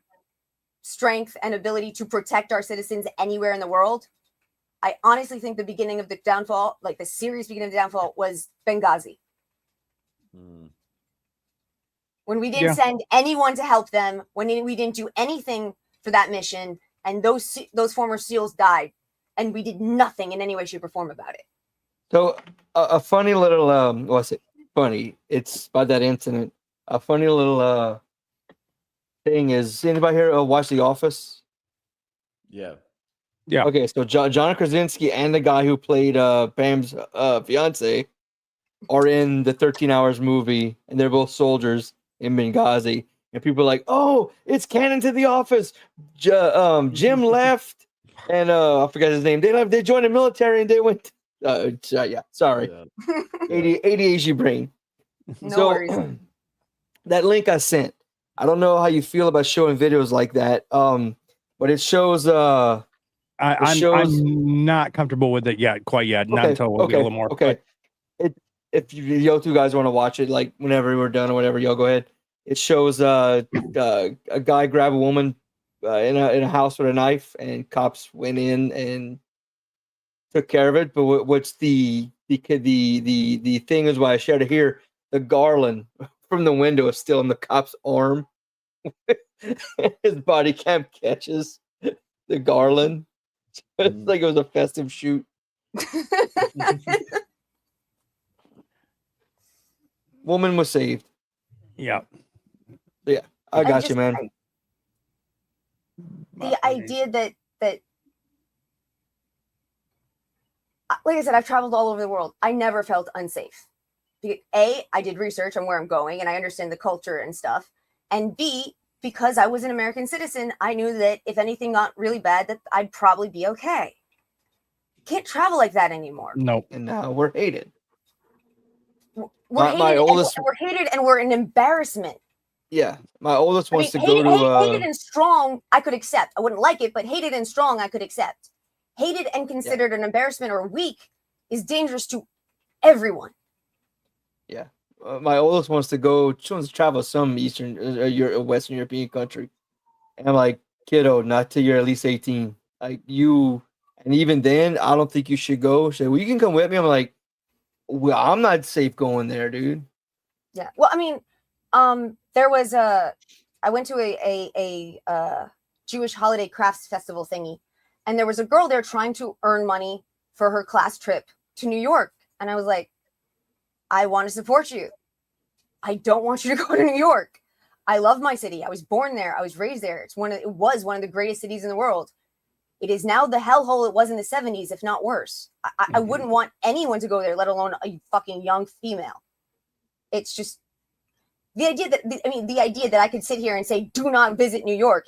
strength and ability to protect our citizens anywhere in the world. I honestly think the beginning of the downfall, like the serious beginning of the downfall, was Benghazi. When we didn't send anyone to help them, when we didn't do anything for that mission, and those former SEALs died, and we did nothing in any way, shape, or form about it. So a funny little what's it? Funny. It's by that incident. A funny little thing is, anybody here watch The Office? Yeah. Yeah. Okay, so John Krasinski and the guy who played Pam's fiance are in the 13 Hours movie, and they're both soldiers in Benghazi. And people are like, "Oh, it's canon to The Office." Jim left, and I forgot his name. They left. They joined the military, and they went. Sorry, ADHD brain. No worries. That link I sent. I don't know how you feel about showing videos like that. But it shows. I'm not comfortable with it yet, quite yet. Not until we'll get a little more. Okay. If you two guys want to watch it, like whenever we're done or whatever, y'all go ahead. It shows a guy grab a woman in a house with a knife, and cops went in and took care of it. But what's the thing is why I shared it here. The garland from the window is still in the cop's arm. His body cam catches the garland. It's like it was a festive shoot. Woman was saved. Yeah. Yeah, I got you, man. The idea that like I said, I've traveled all over the world. I never felt unsafe. A, I did research on where I'm going, and I understand the culture and stuff. And B, because I was an American citizen, I knew that if anything got really bad, that I'd probably be okay. Can't travel like that anymore. Nope. And now we're hated. We're hated and we're an embarrassment. Yeah, my oldest wants to go to. Hated and strong, I could accept. I wouldn't like it, but hated and strong, I could accept. hated and considered an embarrassment or weak is dangerous to everyone. Yeah. My oldest wants to go. She wants to travel some Eastern, Western European country. And I'm like, kiddo, not till you're at least 18. Like you, and even then, I don't think you should go. She's like, well, you can come with me. I'm like, well, I'm not safe going there, dude. Yeah. Well, I mean, there was I went to a Jewish holiday crafts festival thingy, and there was a girl there trying to earn money for her class trip to New York. And I was like, I want to support you. I don't want you to go to New York. I love my city. I was born there. I was raised there. It was one of the greatest cities in the world. It is now the hellhole it was in the 70s, if not worse. I wouldn't want anyone to go there, let alone a fucking young female. It's just the idea that I could sit here and say, do not visit New York.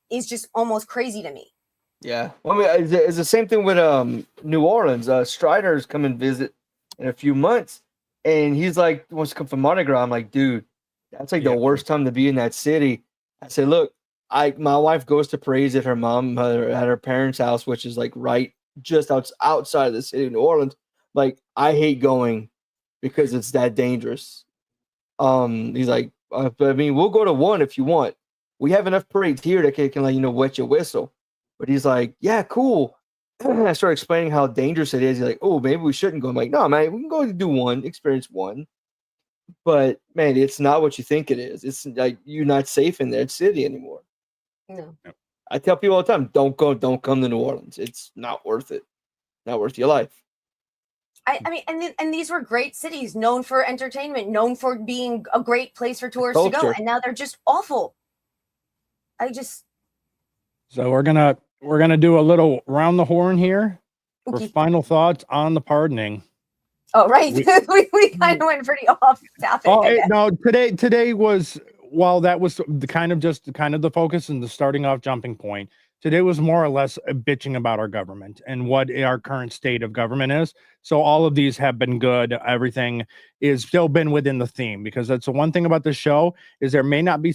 Is just almost crazy to me. Yeah. Well, I mean, it's the same thing with New Orleans. Strider's come and visit in a few months, and he's like, wants to come from Mardi Gras. I'm like, dude, that's like the worst time to be in that city. I said, look, my wife goes to parades at her at her parents' house, which is like right just outside of the city of New Orleans. Like, I hate going because it's that dangerous. He's like, but I mean, we'll go to one if you want. We have enough parades here that can like, wet your whistle. But he's like, yeah, cool. I started explaining how dangerous it is. He's like, oh, maybe we shouldn't go. I'm like, no, man, we can go do one, experience one. But man, it's not what you think it is. It's like you're not safe in that city anymore. No. I tell people all the time, don't come to New Orleans. It's not worth it. Not worth your life. I mean, and these were great cities, known for entertainment, known for being a great place for tourists to go, and now they're just awful. So we're gonna do a little round the horn here for final thoughts on the pardoning. Oh, right. We kind of went pretty off topic. Oh, no, today was, while that was the kind of the focus and the starting off jumping point, today was more or less bitching about our government and what our current state of government is. So all of these have been good. Everything is still been within the theme, because that's the one thing about the show is there may not be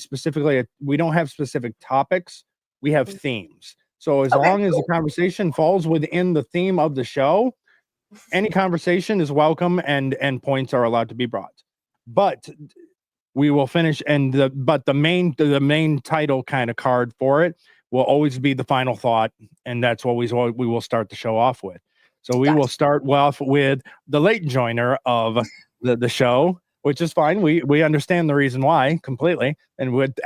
we don't have specific topics. We have themes. So as long as the conversation falls within the theme of the show, any conversation is welcome and points are allowed to be brought. But we will finish, but the main title kind of card for it will always be the final thought, and that's what we will start the show off with. So we will start off with the late joiner of the show, which is fine. We understand the reason why completely, and would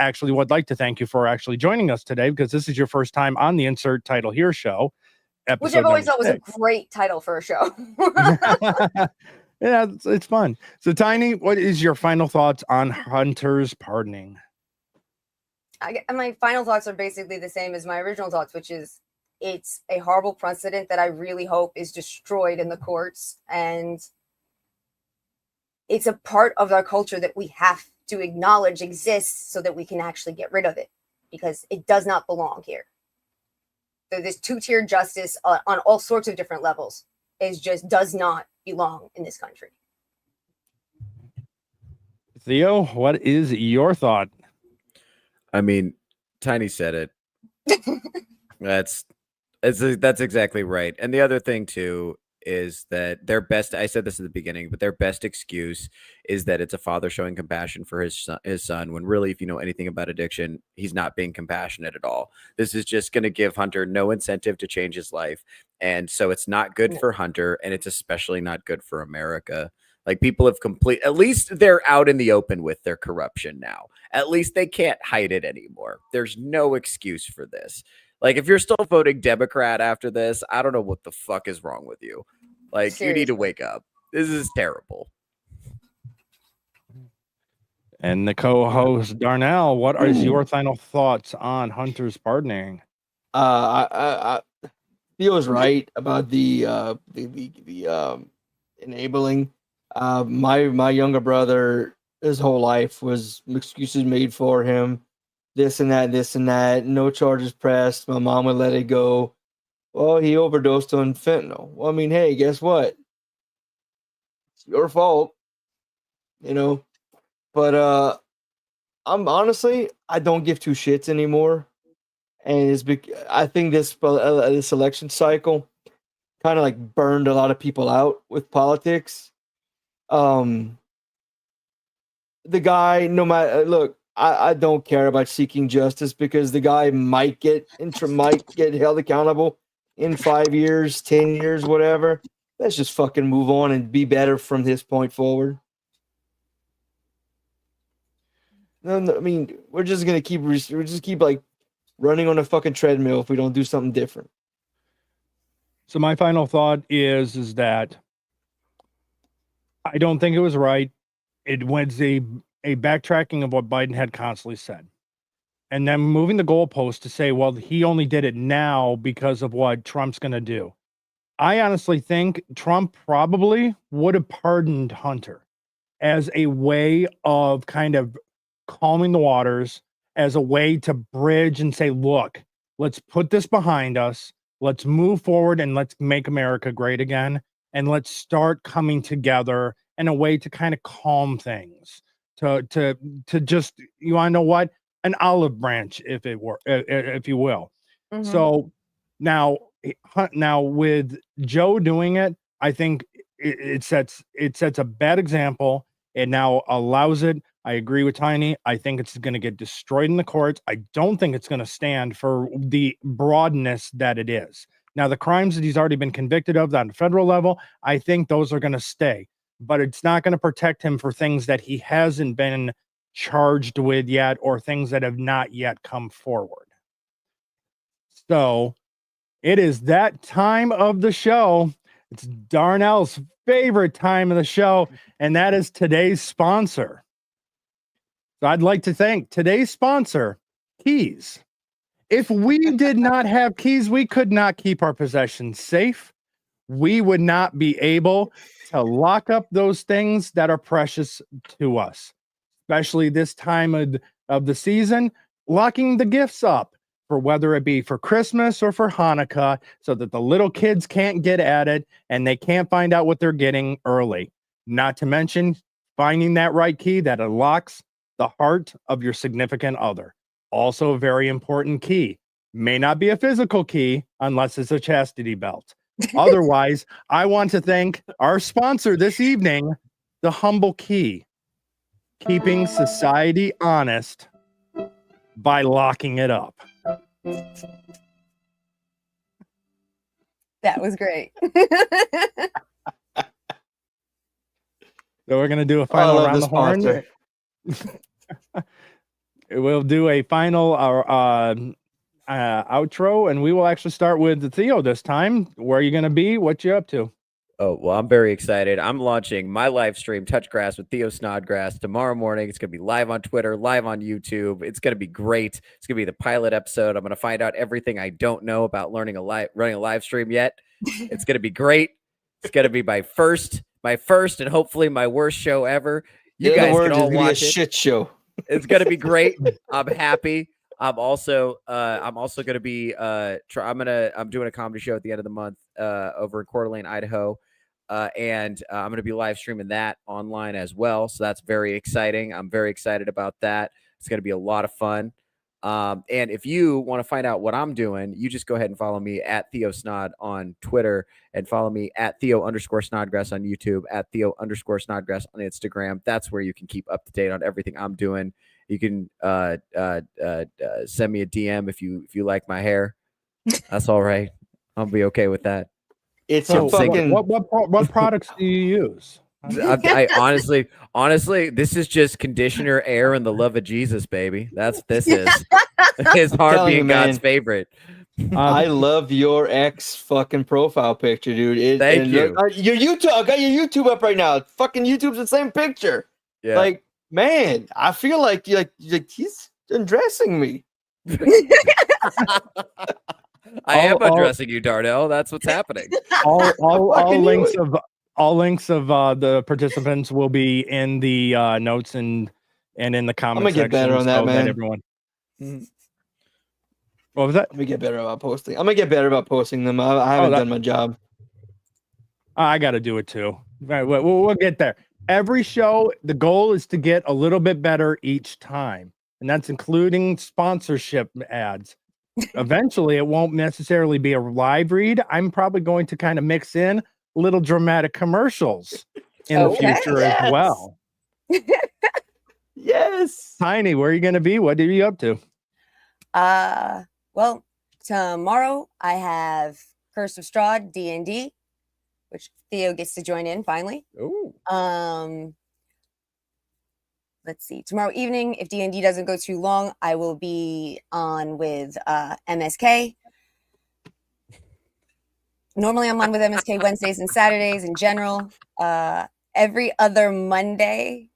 like to thank you for actually joining us today, because this is your first time on the Insert Title Here show. Which I've always thought was a great title for a show. Yeah, it's fun. So, Tiny, what is your final thoughts on Hunter's pardoning? My final thoughts are basically the same as my original thoughts, which is it's a horrible precedent that I really hope is destroyed in the courts. And it's a part of our culture that we have to acknowledge exists so that we can actually get rid of it, because it does not belong here. So this two-tier justice on all sorts of different levels does not belong in this country. Theo, what is your thought? I mean, Tiny said it. That's exactly right. And the other thing too is that their best, I said this at the beginning, but their best excuse is that it's a father showing compassion for his son, when really, if you know anything about addiction, he's not being compassionate at all. This is just going to give Hunter no incentive to change his life. And so it's not good for Hunter, and it's especially not good for America. Like, people have at least they're out in the open with their corruption now. At least they can't hide it anymore. There's no excuse for this. Like, if you're still voting Democrat after this, I don't know what the fuck is wrong with you. Like, seriously, you need to wake up. This is terrible. And the co-host Darnell, what is your final thoughts on Hunter's pardoning? Theo's right about the enabling. My younger brother, his whole life was excuses made for him. This and that, no charges pressed. My mom would let it go. Well, he overdosed on fentanyl. Well, I mean, hey, guess what? It's your fault, But I'm honestly, I don't give two shits anymore. And I think this election cycle kind of like burned a lot of people out with politics. The guy, no matter, look, I don't care about seeking justice because the guy might get held accountable in 5 years, 10 years, whatever. Let's just fucking move on and be better from this point forward. No, I mean, we're just keep like running on a fucking treadmill if we don't do something different. So my final thought is that I don't think it was right. It was a backtracking of what Biden had constantly said. And then moving the goalpost to say, well, he only did it now because of what Trump's going to do. I honestly think Trump probably would have pardoned Hunter as a way of kind of calming the waters, as a way to bridge and say, look, let's put this behind us. Let's move forward and let's make America great again. And let's start coming together in a way to kind of calm things, to just, you want to know what? An olive branch, if you will. Mhm. So now with Joe doing it, I think it sets a bad example. It now allows it. I agree with Tiny. I think it's going to get destroyed in the courts. I don't think it's going to stand for the broadness that it is. Now, the crimes that he's already been convicted of on the federal level, I think those are going to stay. But it's not going to protect him for things that he hasn't been charged with yet or things that have not yet come forward. So it is that time of the show. It's Darnell's favorite time of the show, and that is today's sponsor. So I'd like to thank today's sponsor, Keys. If we did not have keys, we could not keep our possessions safe. We would not be able to lock up those things that are precious to us, especially this time of the season, locking the gifts up for whether it be for Christmas or for Hanukkah, so that the little kids can't get at it and they can't find out what they're getting early. Not to mention finding that right key that unlocks the heart of your significant other. Also a very important key. May not be a physical key unless it's a chastity belt. Otherwise, I want to thank our sponsor this evening, The Humble Key, keeping society honest by locking it up. That was great. So we're going to do a final love around the the horn. sponsor. We'll do a final outro, and we will actually start with Theo this time. Where are you going to be? What you up to? Oh, well, I'm very excited. I'm launching my live stream, Touch Grass with Theo Snodgrass, tomorrow morning. It's going to be live on Twitter, live on YouTube. It's going to be great. It's going to be the pilot episode. I'm going to find out everything I don't know about running a live stream yet. It's going to be great. It's going to be my first and hopefully my worst show ever. You guys can all watch it. Shit show. It's going to be great. I'm happy. I'm also going to be I'm doing a comedy show at the end of the month over in Coeur d'Alene, Idaho. And I'm going to be live streaming that online as well. So that's very exciting. I'm very excited about that. It's going to be a lot of fun. And if you want to find out what I'm doing, you just go ahead and follow me at Theo Snod on Twitter and follow me at Theo_Snodgrass on YouTube, at Theo_Snodgrass on Instagram. That's where you can keep up to date on everything I'm doing. You can send me a DM if you like my hair. That's all right. I'll be okay with that. It's So a fucking what products do you use? I honestly, this is just conditioner, air, and the love of Jesus, baby. This is. It's hard Telling being you, man. God's favorite. I love your ex fucking profile picture, dude. Thank you. Your YouTube, I got your YouTube up right now. Fucking YouTube's the same picture. Yeah. Like, man, I feel like he's undressing me. I am addressing you, Darnell. That's what's happening. All links of the participants will be in the notes and in the comment I'm gonna section. get better on that, man. Everyone. What was that? I'm gonna get better about posting. I'm gonna get better about posting them. I haven't done my job. I got to do it too. Right, we'll get there. Every show, the goal is to get a little bit better each time, and that's including sponsorship ads. eventually it won't necessarily be a live read. I'm probably going to kind of mix in little dramatic commercials in the future as well. Yes. Tiny, where are you going to be? What are you up to? Well, tomorrow I have Curse of Strahd D&D, which Theo gets to join in finally. Ooh. Let's see. Tomorrow evening, if D&D doesn't go too long, I will be on with MSK. Normally, I'm on with MSK Wednesdays and Saturdays in general. Every other Monday,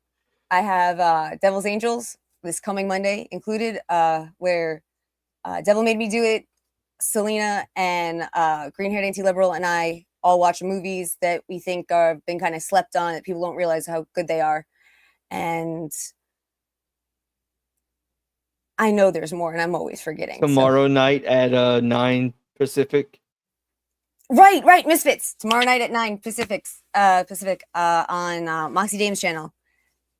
I have Devil's Angels, this coming Monday included, where Devil Made Me Do It, Selena, and Green-Haired Anti-Liberal and I all watch movies that we think have been kind of slept on, that people don't realize how good they are. And I know there's more, and I'm always forgetting. Tomorrow night at 9 Pacific. Right. Misfits. Tomorrow night at 9 Pacific on Moxie Dame's channel.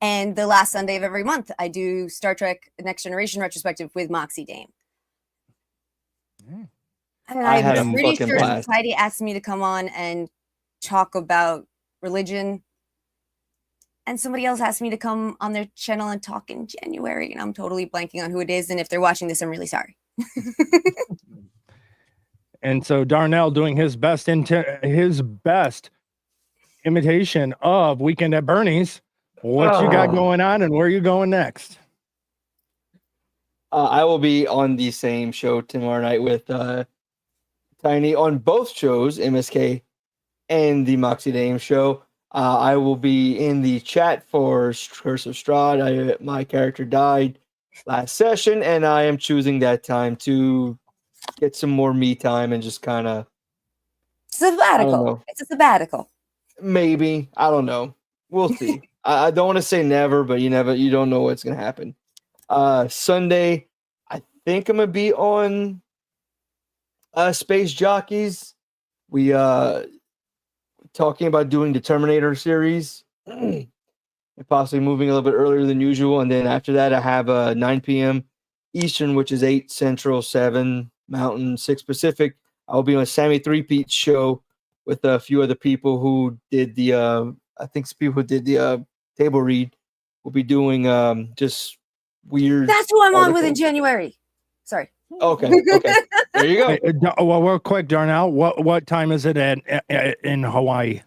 And the last Sunday of every month, I do Star Trek The Next Generation retrospective with Moxie Dame. I had a I'm pretty fucking sure blast. Society asked me to come on and talk about religion. And somebody else asked me to come on their channel and talk in January. And I'm totally blanking on who it is. And if they're watching this, I'm really sorry. And so Darnell doing his best imitation of Weekend at Bernie's. What you got going on, and where are you going next? I will be on the same show tomorrow night with Tiny on both shows, MSK and the Moxie Dame show. I will be in the chat for Curse of Strahd. My character died last session, and I am choosing that time to get some more me time and just kind of Sabbatical. It's a sabbatical. Maybe. I don't know. We'll see. I don't want to say never, but you don't know what's gonna happen. Sunday, I think I'm gonna be on Space Jockeys. We talking about doing the Terminator series and possibly moving a little bit earlier than usual. And then after that, I have 9 p.m. Eastern, which is 8 Central, 7 Mountain, 6 Pacific. I'll be on Sammy Three-Peat's show with a few other people who did the table read. We'll be doing just weird. That's who I'm on with in articles. January. Sorry. Okay. There you go. Hey, well, real quick, Darnell, what time is it in Hawaii?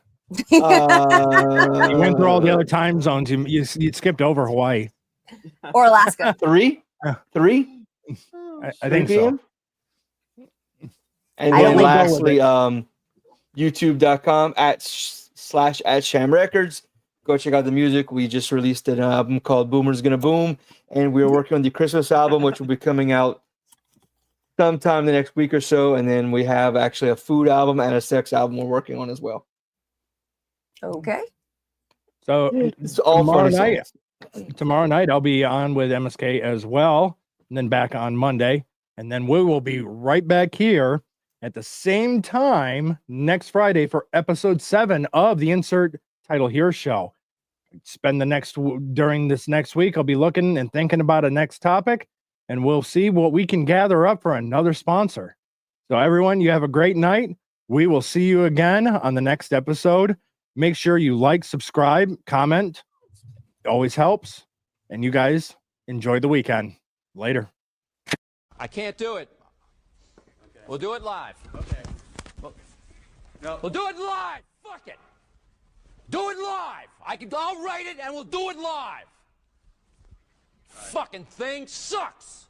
You went through all the other time zones. You skipped over Hawaii. Or Alaska. 3? I 3 think p.m.? so. And I then don't lastly, youtube.com /@Sham Records. Go check out the music. We just released an album called Boomer's Gonna Boom, and we're working on the Christmas album, which will be coming out sometime the next week or so. And then we have actually a food album and a sex album we're working on as well. Okay. So It's all tomorrow night I'll be on with MSK as well, and then back on Monday, and then we will be right back here at the same time next Friday for episode 7 of the Insert Title Here show. Spend during this next week, I'll be looking and thinking about a next topic, and we'll see what we can gather up for another sponsor. So everyone, you have a great night. We will see you again on the next episode. Make sure you like, subscribe, comment. It always helps. And you guys enjoy the weekend. Later. I can't do it. Okay. We'll do it live. Okay. We'll do it live. Fuck it. Do it live. I'll write it and we'll do it live. Fucking thing sucks.